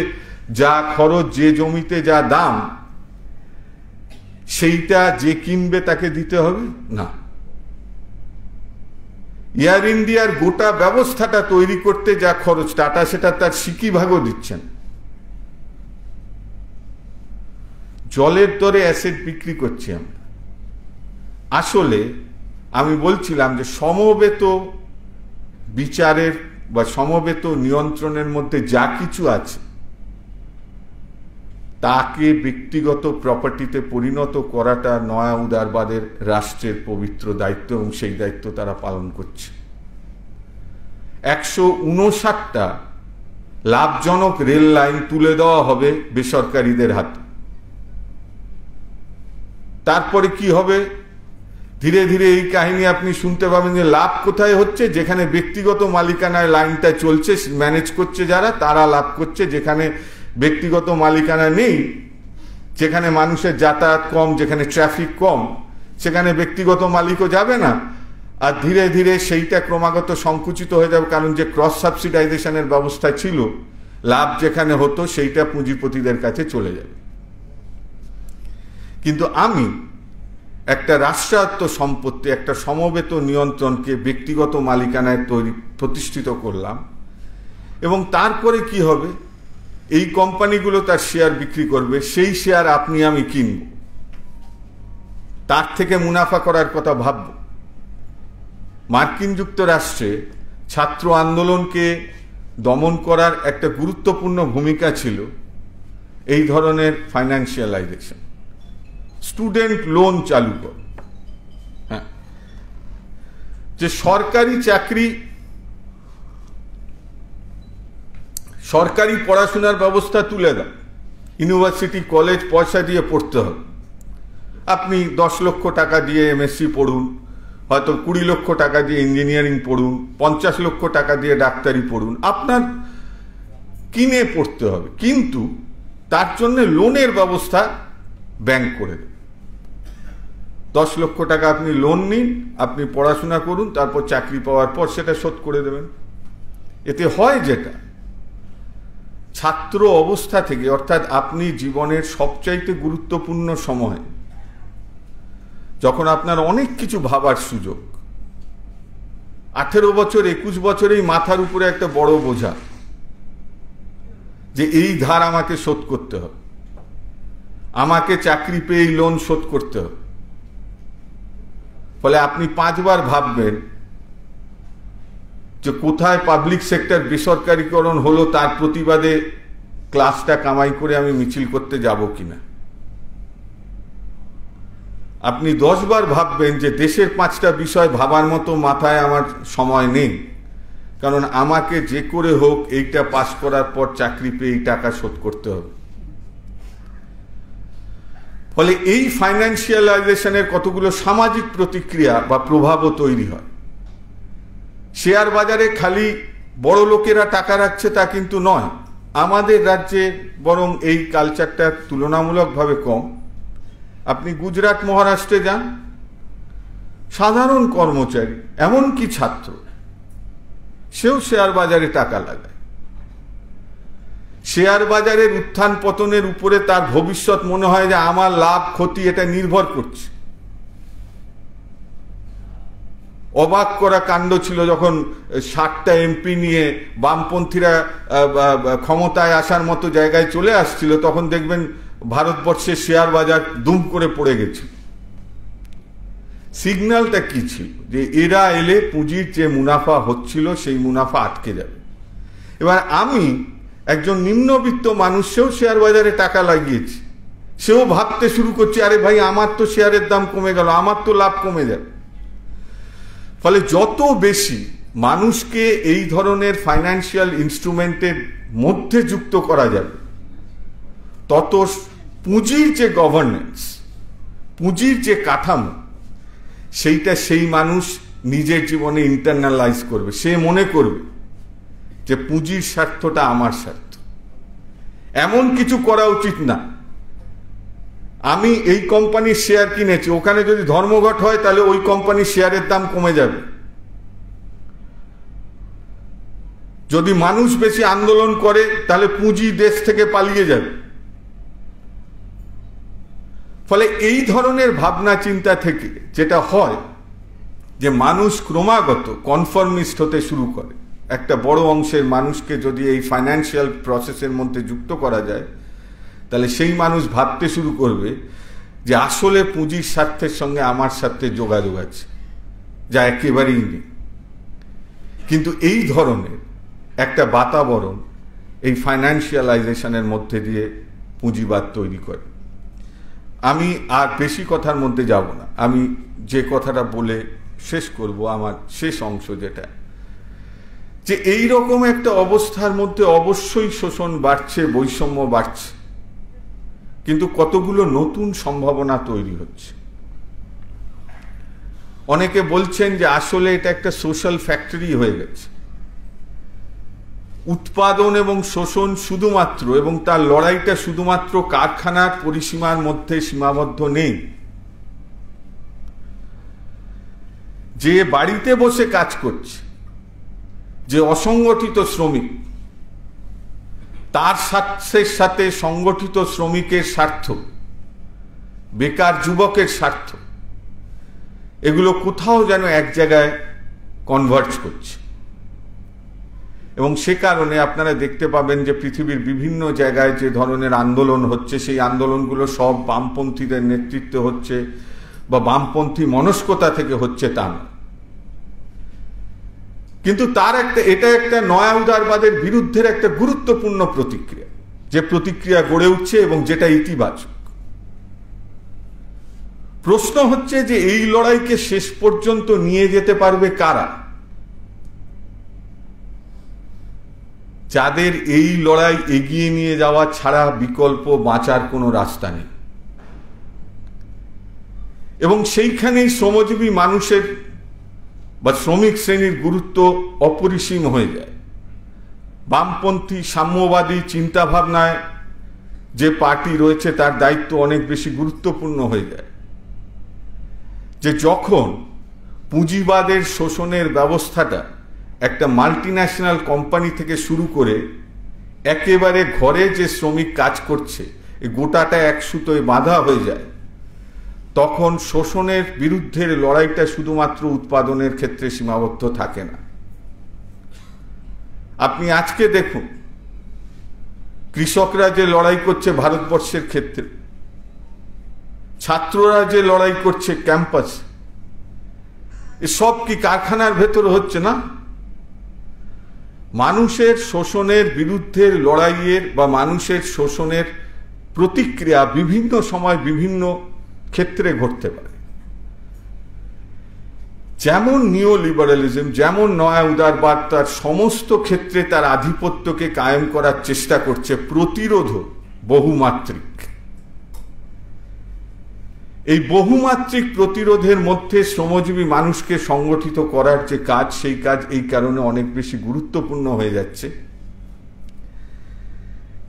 যা খরচ, যে জমিতে যা দাম, সেইটা যে কিনবে তাকে দিতে হবে না। এয়ার ইন্ডিয়ার গোটা ব্যবস্থাটা তৈরি করতে যা খরচ, টাটা সেটা তার সিকি ভাগও দিচ্ছেন। জলের দরে অ্যাসেট বিক্রি করছি আমরা। আসলে আমি বলছিলাম যে সমবেত বিচারের বা সমবেত নিয়ন্ত্রণের মধ্যে যা কিছু আছে তাকে ব্যক্তিগত প্রপার্টিতে পরিণত করাটা নয়া উদারবাদের রাষ্ট্রের পবিত্র দায়িত্ব, এবং সেই দায়িত্ব তারা পালন করছে। 159টা লাভজনক রেল লাইন তুলে দেওয়া হবে বেসরকারীদের হাতে। তারপরে কি হবে? ধীরে ধীরে এই কাহিনী আপনি শুনতে পাবেন যে লাভ কোথায় হচ্ছে, যেখানে ব্যক্তিগত মালিকানায় লাইনটা চলছে, ম্যানেজ করছে যারা, তারা লাভ করছে। যেখানে ব্যক্তিগত মালিকানা নেই, যেখানে মানুষের যাতায়াত কম, যেখানে ট্রাফিক কম, সেখানে ব্যক্তিগত মালিকও যাবে না। আর ধীরে ধীরে সেইটা ক্রমাগত সংকুচিত হয়ে যাবে, কারণ যে ক্রস সাবসিডাইজেশনের ব্যবস্থা ছিল, লাভ যেখানে হতো সেইটা পুঁজিপতিদের কাছে চলে যাবে। কিন্তু আমি একটা রাষ্ট্রায়ত্ত সম্পত্তি, একটা সমবেত নিয়ন্ত্রণকে ব্যক্তিগত মালিকানায় প্রতিষ্ঠিত করলাম, এবং তারপরে কি হবে? এই কোম্পানিগুলো তার শেয়ার বিক্রি করবে, সেই শেয়ার আপনি আমি কিনব, তার থেকে মুনাফা করার কথা ভাবব। মার্কিন যুক্তরাষ্ট্রে ছাত্র আন্দোলনকে দমন করার একটা গুরুত্বপূর্ণ ভূমিকা ছিল এই ধরনের ফাইন্যান্সিয়ালাইজেশন। স্টুডেন্ট লোন চালু কর, হ্যাঁ, যে সরকারি চাকরি, সরকারি পড়াশোনার ব্যবস্থা তুলে দেন, ইউনিভার্সিটি কলেজ পয়সা দিয়ে পড়তে হবে। আপনি 10 লক্ষ টাকা দিয়ে এমএসসি পড়ুন, হয়তো 20 লক্ষ টাকা দিয়ে ইঞ্জিনিয়ারিং পড়ুন, 50 লক্ষ টাকা দিয়ে ডাক্তারি পড়ুন, আপনার কিনে পড়তে হবে, কিন্তু তার জন্য লোনের ব্যবস্থা ব্যাংক করে দেবে। 10 লক্ষ টাকা আপনি লোন নিন, আপনি পড়াশোনা করুন, তারপর চাকরি পাওয়ার পর সেটা শোধ করে দেবেন। এতে হয় যেটা, ছাত্র অবস্থা থেকে, অর্থাৎ আপনি জীবনের সবচাইতে গুরুত্বপূর্ণ সময়, যখন আপনার অনেক কিছু ভাবার সুযোগ, 18 বছর 21 বছরেই মাথার উপরে একটা বড় বোঝা যে এই ধার আমাকে শোধ করতে হবে, আমাকে চাকরি পেয়ে এই লোন শোধ করতে হবে। ফলে আপনি 5 বার ভাববেন যে কোথায় পাবলিক সেক্টর বেসরকারীকরণ হলো তার প্রতিবাদে ক্লাসটা কামাই করে আমি মিছিল করতে যাব কিনা। আপনি 10 বার ভাববেন যে দেশের 5টা বিষয় ভাবার মতো মাথায় আমার সময় নেই, কারণ আমাকে যে করে হোক এইটা পাস করার পর চাকরি পেয়ে এই টাকা শোধ করতে হবে। ফলে এই ফাইন্যান্সিয়ালাইজেশনের কতগুলো সামাজিক প্রতিক্রিয়া বা প্রভাবও তৈরি হয়। শেয়ার বাজারে খালি বড় লোকেরা টাকা রাখছে তা কিন্তু নয়, আমাদের রাজ্যে বরং এই কালচারটা তুলনামূলকভাবে কম। আপনি গুজরাট, মহারাষ্ট্রে যান, সাধারণ কর্মচারী, এমনকি ছাত্র, সেও শেয়ার বাজারে টাকা লাগায়। শেয়ার বাজারের উত্থান পতনের উপরে তার ভবিষ্যৎ মনে হয় যে আমার লাভ ক্ষতি এটা নির্ভর করছে। অবাক করা কাণ্ড ছিল যখন 60টা এমপি নিয়ে বামপন্থীরা ক্ষমতায় আসার মতো জায়গায় চলে আসছিল, তখন দেখবেন ভারতবর্ষের শেয়ার বাজার দুম করে পড়ে গেছে। সিগন্যালটা কি ছিল? যে এরা এলে পুঁজির যে মুনাফা হচ্ছিল সেই মুনাফা আটকে যাবে। এবার আমি একজন নিম্নবিত্ত মানুষ, সেও শেয়ার বাজারে টাকা লাগিয়েছি, সেও ভাবতে শুরু করছে আরে ভাই আমার তো শেয়ারের দাম কমে গেল, আমার তো লাভ কমে যাবে। ফলে যত বেশি মানুষকে এই ধরনের ফাইন্যান্সিয়াল ইনস্ট্রুমেন্টের মধ্যে যুক্ত করা যাবে, তত পুঁজির যে গভর্নেন্স, পুঁজির যে কাঠামো, সেইটা সেই মানুষ নিজের জীবনে ইন্টারনালাইজ করবে। সে মনে করবে যে পুঁজির স্বার্থটা আমার স্বার্থ, এমন কিছু করা উচিত না। আমি এই কোম্পানির শেয়ার কিনেছি, ওখানে যদি ধর্মঘট হয় তাহলে ওই কোম্পানির শেয়ারের দাম কমে যাবে। যদি মানুষ বেশি আন্দোলন করে তাহলে পুঁজি দেশ থেকে পালিয়ে যাবে। ফলে এই ধরনের ভাবনা চিন্তা থেকে যেটা হয় যে মানুষ ক্রমাগত কনফর্মিস্ট হতে শুরু করে। একটা বড় অংশের মানুষকে যদি এই ফাইন্যান্সিয়াল প্রসেসের মধ্যে যুক্ত করা যায়, তাহলে সেই মানুষ ভাবতে শুরু করবে যে আসলে পুঁজির স্বার্থের সঙ্গে আমার স্বার্থে যোগাযোগ আছে, যা একেবারেই নেই। কিন্তু এই ধরনের একটা বাতাবরণ এই ফাইন্যান্সিয়ালাইজেশনের মধ্যে দিয়ে পুঁজিবাদ তৈরি করে। আমি আর বেশি কথার মধ্যে যাব না, আমি যে কথাটা বলে শেষ করব, আমার শেষ অংশ যেটা, যে এই রকম একটা অবস্থার মধ্যে অবশ্যই শোষণ বাড়ছে, বৈষম্য বাড়ছে, কিন্তু কতগুলো নতুন সম্ভাবনা তৈরি হচ্ছে। অনেকে বলছেন যে আসলে এটা একটা সোশ্যাল ফ্যাক্টরি হয়ে গেছে। উৎপাদন এবং শোষণ শুধুমাত্র, এবং তার লড়াইটা শুধুমাত্র কারখানার পরিসীমার মধ্যে সীমাবদ্ধ নেই। যে বাড়িতে বসে কাজ করছে, যে অসংগঠিত শ্রমিক, তার স্বার্থের সাথে সংগঠিত শ্রমিকের স্বার্থ, বেকার যুবকের স্বার্থ, এগুলো কোথাও যেন এক জায়গায় কনভার্জ করছে। এবং সে কারণে আপনারা দেখতে পাবেন যে পৃথিবীর বিভিন্ন জায়গায় যে ধরনের আন্দোলন হচ্ছে, সেই আন্দোলনগুলো সব বামপন্থীদের নেতৃত্বে হচ্ছে বা বামপন্থী মনস্কতা থেকে হচ্ছে তা না। কিন্তু তার এটা একটা নয়া উদারবাদের বিরুদ্ধের একটা গুরুত্বপূর্ণ প্রতিক্রিয়া, যে প্রতিক্রিয়া গড়ে উঠছে এবং যেটা ইতিবাচক। প্রশ্ন হচ্ছে যে এই লড়াইকে শেষ পর্যন্ত নিয়ে যেতে পারবে কারা? যাদের এই লড়াই এগিয়ে নিয়ে যাওয়া ছাড়া বিকল্প বাঁচার কোনো রাস্তা নেই। এবং সেইখানেই শ্রমজীবী মানুষের বা শ্রমিক শ্রেণীর গুরুত্ব অপরিসীম হয়ে যায়। বামপন্থী সাম্যবাদী চিন্তাভাবনায় যে পার্টি রয়েছে তার দায়িত্ব অনেক বেশি গুরুত্বপূর্ণ হয়ে যায়। যে যখন পুঁজিবাদের শোষণের ব্যবস্থাটা একটা মাল্টিন্যাশনাল কোম্পানি থেকে শুরু করে একেবারে ঘরে যে শ্রমিক কাজ করছে, এই গোটাটা এক সুতোয় বাঁধা হয়ে যায়, তখন শোষণের বিরুদ্ধের লড়াইটা শুধুমাত্র উৎপাদনের ক্ষেত্রে সীমাবদ্ধ থাকে না। আপনি আজকে দেখুন, কৃষকরা যে লড়াই করছে ভারতবর্ষের ক্ষেত্রে, ছাত্ররা যে লড়াই করছে ক্যাম্পাস, এসব কি কারখানার ভেতরে হচ্ছে না? মানুষের শোষণের বিরুদ্ধের লড়াইয়ের বা মানুষের শোষণের প্রতিক্রিয়া বিভিন্ন সময় বিভিন্ন ক্ষেত্রে ঘটতে পারে। যেমন নিও লিবারালিজম, যেমন নয়া উদারবাদ তার সমস্ত ক্ষেত্রে তার আধিপত্যকে কায়েম করার চেষ্টা করছে, প্রতিরোধ বহুমাত্রিক। এই বহুমাত্রিক প্রতিরোধের মধ্যে শ্রমজীবী মানুষকে সংগঠিত করার যে কাজ, সেই কাজ এই কারণে অনেক বেশি গুরুত্বপূর্ণ হয়ে যাচ্ছে।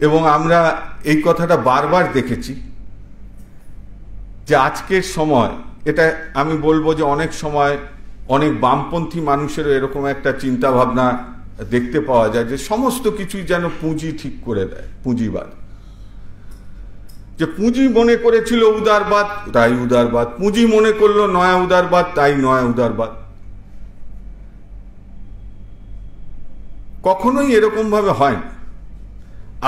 এবং আমরা এই কথাটা বারবার দেখেছি যে আজকের সময়, এটা আমি বলবো যে অনেক সময় অনেক বামপন্থী মানুষেরও এরকম একটা চিন্তা ভাবনা দেখতে পাওয়া যায় যে সমস্ত কিছুই যেন পুঁজি ঠিক করে দেয়, পুঁজিবাদ। যে পুঁজি মনে করেছিল উদারবাদ, তাই উদারবাদ, পুঁজি মনে করলো নয়া উদারবাদ, তাই নয়া উদারবাদ। কখনোই এরকম ভাবে হয় না।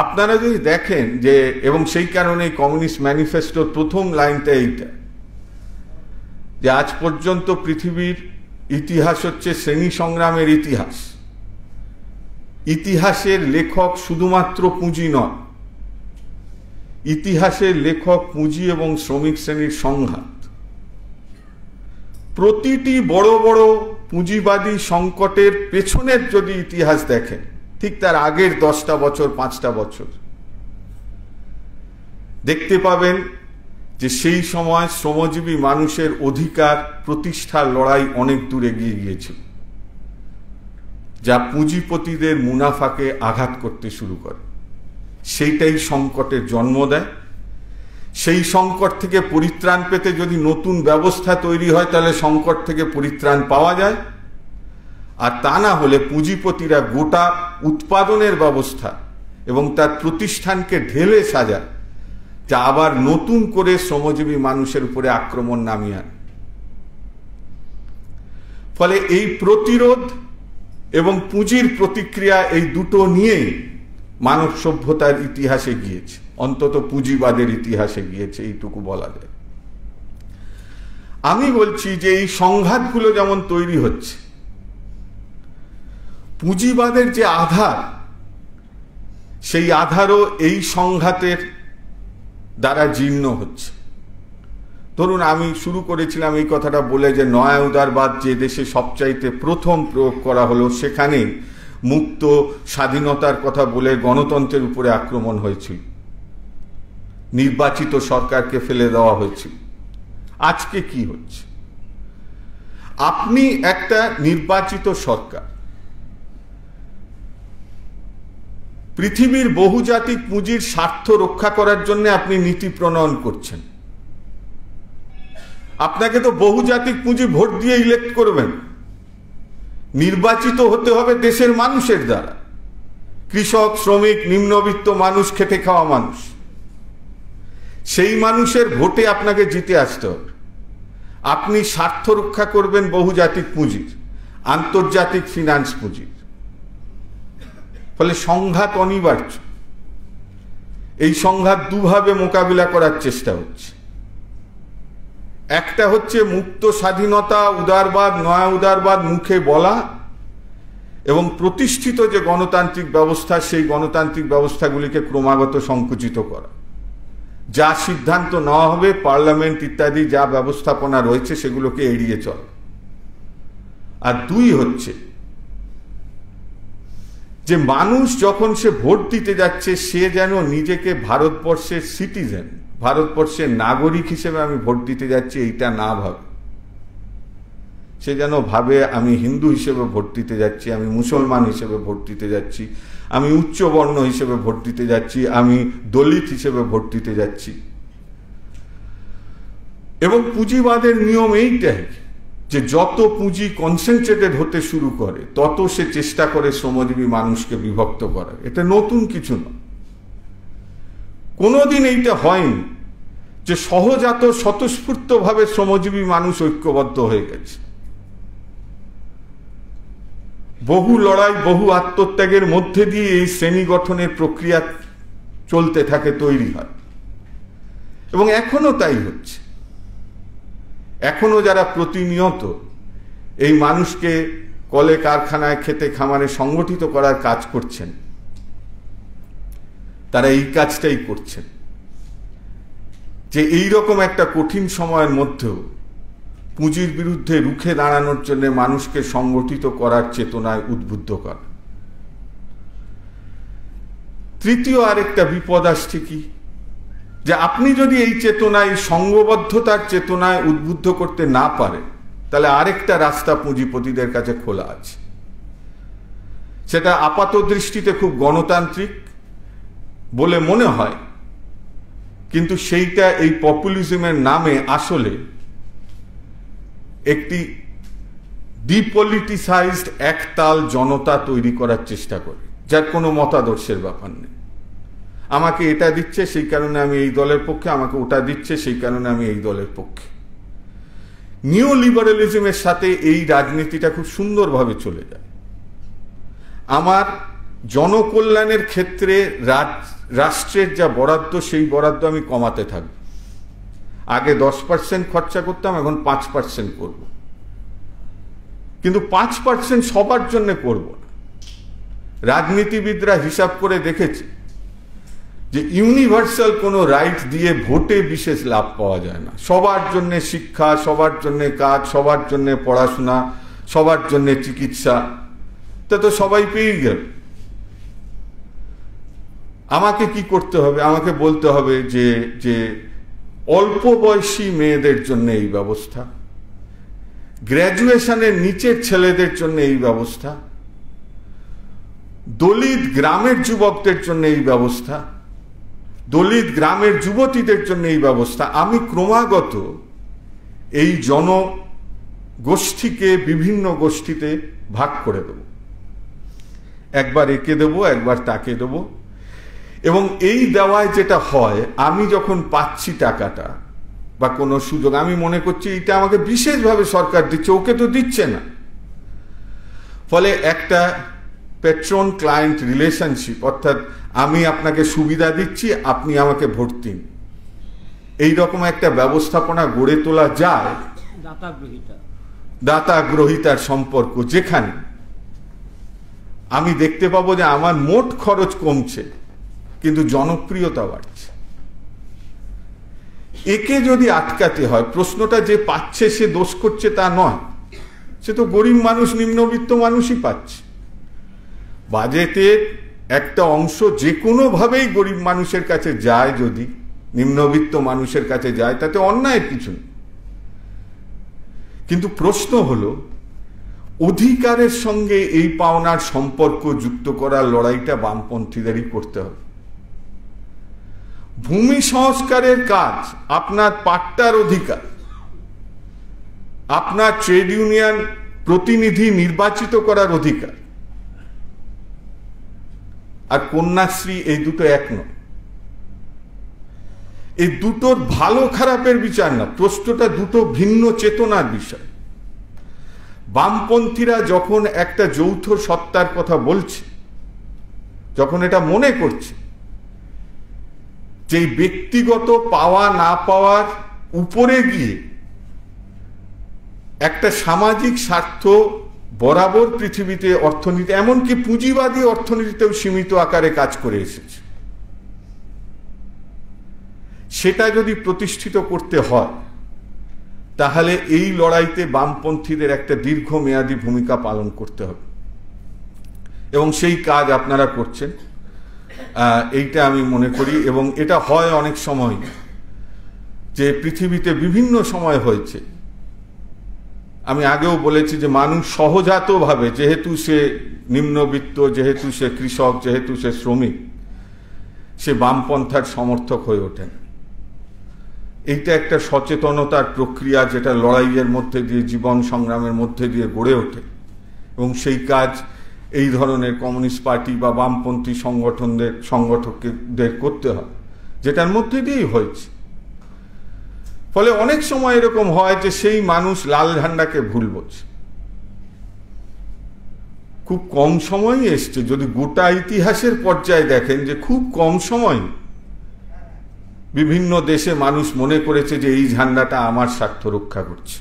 আপনারা যদি দেখেন যে, এবং সেই কারণে কমিউনিস্ট ম্যানিফেস্টোর প্রথম লাইনটা এইটা, যে আজ পর্যন্ত পৃথিবীর ইতিহাস হচ্ছে শ্রেণী সংগ্রামের ইতিহাস। ইতিহাসের লেখক শুধুমাত্র পুঁজি নয়, ইতিহাসের লেখক পুঁজি এবং শ্রমিক শ্রেণীর সংঘাত। প্রতিটি বড় বড় পুঁজিবাদী সংকটের পেছনের যদি ইতিহাস দেখেন, ঠিক তার আগের 10টা বছর 5টা বছর দেখতে পাবেন যে সেই সময় শ্রমজীবী মানুষের অধিকার প্রতিষ্ঠার লড়াই অনেক দূর এগিয়ে গিয়েছিল, যা পুঁজিপতিদের মুনাফাকে আঘাত করতে শুরু করে। সেইটাই সংকটের জন্ম দেয়। সেই সংকট থেকে পরিত্রাণ পেতে যদি নতুন ব্যবস্থা তৈরি হয়, তাহলে সংকট থেকে পরিত্রাণ পাওয়া যায়। আর তা না হলে পুঁজিপতিরা গোটা উৎপাদনের ব্যবস্থা এবং তার প্রতিষ্ঠানকে ঢেলে সাজায়, যা আবার নতুন করে শ্রমজীবী মানুষের উপরে আক্রমণ নামিয়ে আনে। ফলে এই প্রতিরোধ এবং পুঁজির প্রতিক্রিয়া, এই দুটো নিয়েই মানব সভ্যতার ইতিহাসে গিয়েছে। অন্তত পুঁজিবাদের ইতিহাসে গিয়েছে, এইটুকু বলা যায়। আমি বলছি যে এই সংঘাতগুলো যেমন তৈরি হচ্ছে, পুঁজিবাদের যে আধার, সেই আধারও এই সংঘাতের দ্বারা জীর্ণ হচ্ছে। ধরুন, আমি শুরু করেছিলাম এই কথাটা বলে যে নয়া উদারবাদ যে দেশে সবচাইতে প্রথম প্রয়োগ করা হলো, সেখানে মুক্ত স্বাধীনতার কথা বলে গণতন্ত্রের উপরে আক্রমণ হয়েছিল, নির্বাচিত সরকারকে ফেলে দেওয়া হয়েছিল। আজকে কি হচ্ছে? আপনি একটা নির্বাচিত সরকার, পৃথিবীর বহুজাতিক পুঁজির স্বার্থ রক্ষা করার জন্য আপনি নীতি প্রণয়ন করছেন। আপনাকে তো বহুজাতিক পুঁজি ভোট দিয়ে ইলেক্ট করবেন, নির্বাচিত হতে হবে দেশের মানুষের দ্বারা, কৃষক, শ্রমিক, নিম্নবিত্ত মানুষ, খেটে খাওয়া মানুষ। সেই মানুষের ভোটে আপনাকে জিতে আসতে হবে। আপনি স্বার্থ রক্ষা করবেন বহুজাতিক পুঁজির, আন্তর্জাতিক ফিনান্স পুঁজির। ফলে সংঘাত অনিবার্য। এই সংঘাত দুভাবে মোকাবিলা করার চেষ্টা হচ্ছে। একটা হচ্ছে মুক্ত স্বাধীনতা, উদারবাদ, নয়া উদারবাদ মুখে বলা, এবং প্রতিষ্ঠিত যে গণতান্ত্রিক ব্যবস্থা, সেই গণতান্ত্রিক ব্যবস্থাগুলিকে ক্রমাগত সংকুচিত করা। যা সিদ্ধান্ত নেওয়া হবে, পার্লামেন্ট ইত্যাদি যা ব্যবস্থাপনা রয়েছে, সেগুলোকে এড়িয়ে চলা। আর দুই হচ্ছে যে মানুষ যখন সে ভোট দিতে যাচ্ছে, সে যেন নিজেকে ভারতবর্ষের সিটিজেন, ভারতবর্ষের নাগরিক হিসেবে আমি ভোট দিতে যাচ্ছি এইটা না ভাবে। সে যেন ভাবে আমি হিন্দু হিসেবে ভোট দিতে যাচ্ছি, আমি মুসলমান হিসেবে ভোট দিতে যাচ্ছি, আমি উচ্চ বর্ণ হিসেবে ভোট দিতে যাচ্ছি, আমি দলিত হিসেবে ভোট দিতে যাচ্ছি। এবং পুঁজিবাদের নিয়ম এইটাই যে যত পুঁজি কনসেন্ট্রেটেড হতে শুরু করে, তত সে চেষ্টা করে শ্রমজীবী মানুষকে বিভক্ত করার। এটা নতুন কিছু নয়। কোনোদিন এইটা হয়নি যে সহজাত স্বতঃস্ফূর্তভাবে শ্রমজীবী মানুষ ঐক্যবদ্ধ হয়ে গেছে। বহু লড়াই, বহু আত্মত্যাগের মধ্যে দিয়ে এই শ্রেণী গঠনের প্রক্রিয়া চলতে থাকে, তৈরি হয়, এবং এখনো তাই হচ্ছে। এখনো যারা প্রতিনিয়ত এই মানুষকে কলে কারখানায়, খেতে খামারে সংগঠিত করার কাজ করছেন, তারা এই কাজটাই করছেন যে এইরকম একটা কঠিন সময়ের মধ্যেও পুঁজির বিরুদ্ধে রুখে দাঁড়ানোর জন্য মানুষকে সংগঠিত করার চেতনায় উদ্বুদ্ধ করা। তৃতীয় আরেকটা বিপদ আসছে কি, যে আপনি যদি এই চেতনায়, সংঘবদ্ধতার চেতনায় উদ্বুদ্ধ করতে না পারেন, তাহলে আরেকটা রাস্তা পুঁজিপতিদের কাছে খোলা আছে। সেটা আপাত দৃষ্টিতে খুব গণতান্ত্রিক বলে মনে হয়, কিন্তু সেইটা এই পপুলিজমের নামে আসলে একটি ডিপলিটিসাইজড একতাল জনতা তৈরি করার চেষ্টা করে, যার কোনো মতাদর্শের ব্যাপার নেই। আমাকে এটা দিচ্ছে সেই কারণে আমি এই দলের পক্ষে, আমাকে ওটা দিচ্ছে সেই কারণে আমি এই দলের পক্ষে। নিউ লিবারালিজমের সাথে এই রাজনীতিটা খুব সুন্দরভাবে চলে যায়। আমার জনকল্যাণের ক্ষেত্রে রাষ্ট্রের যা বরাদ্দ, সেই বরাদ্দ আমি কমাতে থাকব। আগে 10% খরচা করতাম, এখন 5% করব। কিন্তু 5% সবার জন্য করব না। রাজনীতিবিদরা হিসাব করে দেখেছে যে ইউনিভার্সাল কোনো রাইট দিয়ে ভোটে বিশেষ লাভ পাওয়া যায় না। সবার জন্য শিক্ষা, সবার জন্য কাজ, সবার জন্য পড়াশোনা, সবার জন্য চিকিৎসা, তা তো সবাই পেয়ে গেল। আমাকে কি করতে হবে? আমাকে বলতে হবে যে অল্প বয়সী মেয়েদের জন্য এই ব্যবস্থা, গ্র্যাজুয়েশনের নিচের ছেলেদের জন্য এই ব্যবস্থা, দলিত গ্রামের যুবকদের জন্য এই ব্যবস্থা, দলিত গ্রামের যুবতীদের জন্য এই ব্যবস্থা। আমি ক্রমাগত এই জনগোষ্ঠীকে বিভিন্ন গোষ্ঠীতে ভাগ করে দেব। একবার একে দেব, একবার তাকে দেব। এবং এই দেওয়ায় যেটা হয়, আমি যখন পাচ্ছি টাকাটা বা কোনো সুযোগ, আমি মনে করছি এটা আমাকে বিশেষভাবে সরকার দিচ্ছে, ওকে তো দিচ্ছে না। ফলে একটা পেট্রন ক্লায়েন্ট রিলেশনশিপ, অর্থাৎ আমি আপনাকে সুবিধা দিচ্ছি, আপনি আমাকে ভোট দিন, এই রকম একটা ব্যবস্থাপনা গড়ে তোলা যায়। দাতা গ্রহিতার সম্পর্ক, যেখানে আমি দেখতে পাবো যে আমার মোট খরচ কমছে কিন্তু জনপ্রিয়তা বাড়ছে। একে যদি আটকাতে হয়, প্রশ্নটা যে পাচ্ছে সে দোষ করছে তা নয়, সে তো গরিব মানুষ, নিম্নবিত্ত মানুষই পাচ্ছে। বাজেটের একটা অংশ যে কোনোভাবেই গরিব মানুষের কাছে যায়, যদি নিম্নবিত্ত মানুষের কাছে যায়, তাতে অন্যায় কিছু নেই। কিন্তু প্রশ্ন হলো, অধিকারের সঙ্গে এই পাওনার সম্পর্ক যুক্ত করার লড়াইটা বামপন্থীদেরই করতে হবে। ভূমি সংস্কারের কাজ আপনার পাট্টার অধিকার, আপনার ট্রেড ইউনিয়ন প্রতিনিধি নির্বাচিত করার অধিকার, আর কন্যাশ্রী, এই দুটো এক নয়। এই দুটোর ভালো খারাপের বিচার না, প্রশ্নটা দুটো ভিন্ন চেতনার বিষয়। বামপন্থীরা যখন একটা যৌথ সত্তার কথা বলছে, যখন এটা মনে করছে যে ব্যক্তিগত পাওয়া না পাওয়ার উপরে গিয়ে একটা সামাজিক স্বার্থ বরাবর পৃথিবীতে অর্থনীতি, এমনকি পুঁজিবাদী অর্থনীতিতেও সীমিত আকারে কাজ করে এসেছে, সেটা যদি প্রতিষ্ঠিত করতে হয়, তাহলে এই লড়াইতে বামপন্থীদের একটা দীর্ঘমেয়াদী ভূমিকা পালন করতে হবে, এবং সেই কাজ আপনারা করছেন, এইটা আমি মনে করি। এবং এটা হয় অনেক সময়, যে পৃথিবীতে বিভিন্ন সময় হয়েছে, আমি আগেও বলেছি যে মানুষ সহজাতভাবে, যেহেতু সে নিম্নবিত্ত, যেহেতু সে কৃষক, যেহেতু সে শ্রমিক, সে বামপন্থার সমর্থক হয়ে ওঠেন। এইটা একটা সচেতনতার প্রক্রিয়া, যেটা লড়াইয়ের মধ্যে দিয়ে, জীবন সংগ্রামের মধ্যে দিয়ে গড়ে ওঠে, এবং সেই কাজ এই ধরনের কমিউনিস্ট পার্টি বা বামপন্থী সংগঠকদের করতে হয়, যেটার মধ্যে দিয়েই হয়েছে। ফলে অনেক সময় এরকম হয় যে সেই মানুষ লাল ঝান্ডাকে ভুল বোঝে। খুব কম সময়ই এসছে, যদি গোটা ইতিহাসের পর্যায়ে দেখেন, যে খুব কম সময় বিভিন্ন দেশে মানুষ মনে করেছে যে এই ঝান্ডাটা আমার স্বার্থ রক্ষা করছে।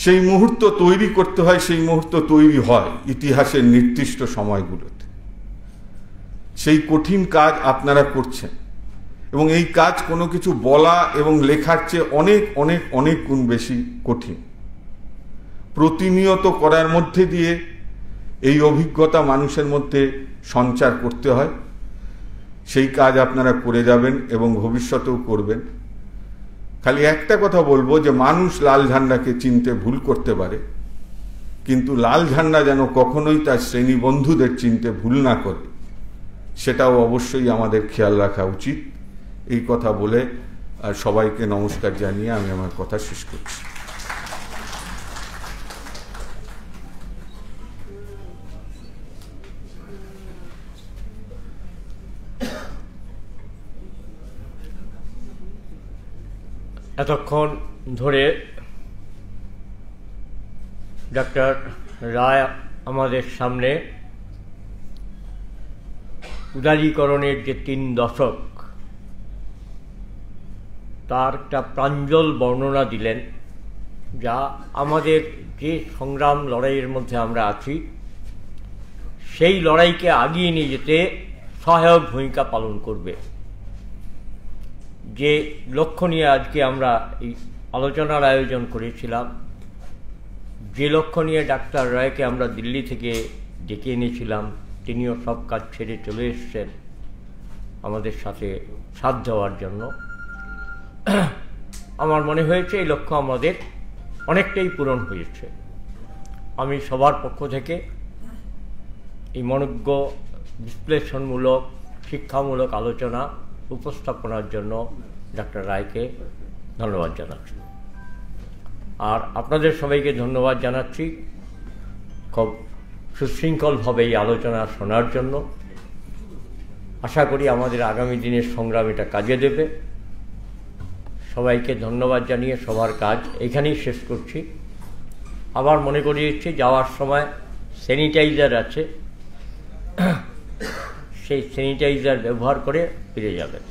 সেই মুহূর্ত তৈরি করতে হয়, সেই মুহূর্ত তৈরি হয় ইতিহাসের নির্দিষ্ট সময়গুলোতে। সেই কঠিন কাজ আপনারা করছেন, এবং এই কাজ কোনো কিছু বলা এবং লেখার চেয়ে অনেক অনেক অনেক গুণ বেশি কঠিন। প্রতিনিয়ত করার মধ্যে দিয়ে এই অভিজ্ঞতা মানুষের মধ্যে সঞ্চার করতে হয়। সেই কাজ আপনারা করে যাবেন এবং ভবিষ্যতেও করবেন। খালি একটা কথা বলবো, যে মানুষ লাল ঝান্ডাকে চিনতে ভুল করতে পারে, কিন্তু লাল ঝান্ডা যেন কখনোই তার শ্রেণী বন্ধুদের চিনতে ভুল না করে, সেটাও অবশ্যই আমাদের খেয়াল রাখা উচিত। এই কথা বলে সবাইকে নমস্কার জানিয়ে আমি আমার কথা শেষ করছি। এতক্ষণ ধরে ডক্টর রায় আমাদের সামনে উদারীকরণের যে 3 দশক, তার একটা প্রাঞ্জল বর্ণনা দিলেন, যা আমাদের যে সংগ্রাম লড়াইয়ের মধ্যে আমরা আছি, সেই লড়াইকে আগিয়ে নিয়ে যেতে সহায়ক ভূমিকা পালন করবে। যে লক্ষ্য নিয়ে আজকে আমরা এই আলোচনার আয়োজন করেছিলাম, যে লক্ষ্য নিয়ে ডাক্তার রায়কে আমরা দিল্লি থেকে ডেকে এনেছিলাম, তিনিও সব কাজ ছেড়ে চলে এসছেন আমাদের সাথে সাথ দেওয়ার জন্য। আমার মনে হয়েছে এই লক্ষ্য আমাদের অনেকটাই পূরণ হয়েছে। আমি সবার পক্ষ থেকে এই মনোজ্ঞ বিশ্লেষণমূলক শিক্ষামূলক আলোচনা উপস্থাপনার জন্য ডাক্তার রায়কে ধন্যবাদ জানাচ্ছি। আর আপনাদের সবাইকে ধন্যবাদ জানাচ্ছি খুব সুশৃঙ্খলভাবে এই আলোচনা শোনার জন্য। আশা করি আমাদের আগামী দিনের সংগ্রাম এটা কাজে দেবে। সবাইকে ধন্যবাদ জানিয়ে সবার কাজ এখানেই শেষ করছি। আবার মনে করিয়ে দিচ্ছি, যাওয়ার সময় স্যানিটাইজার আছে, সেই স্যানিটাইজার ব্যবহার করে ফিরে যাবেন।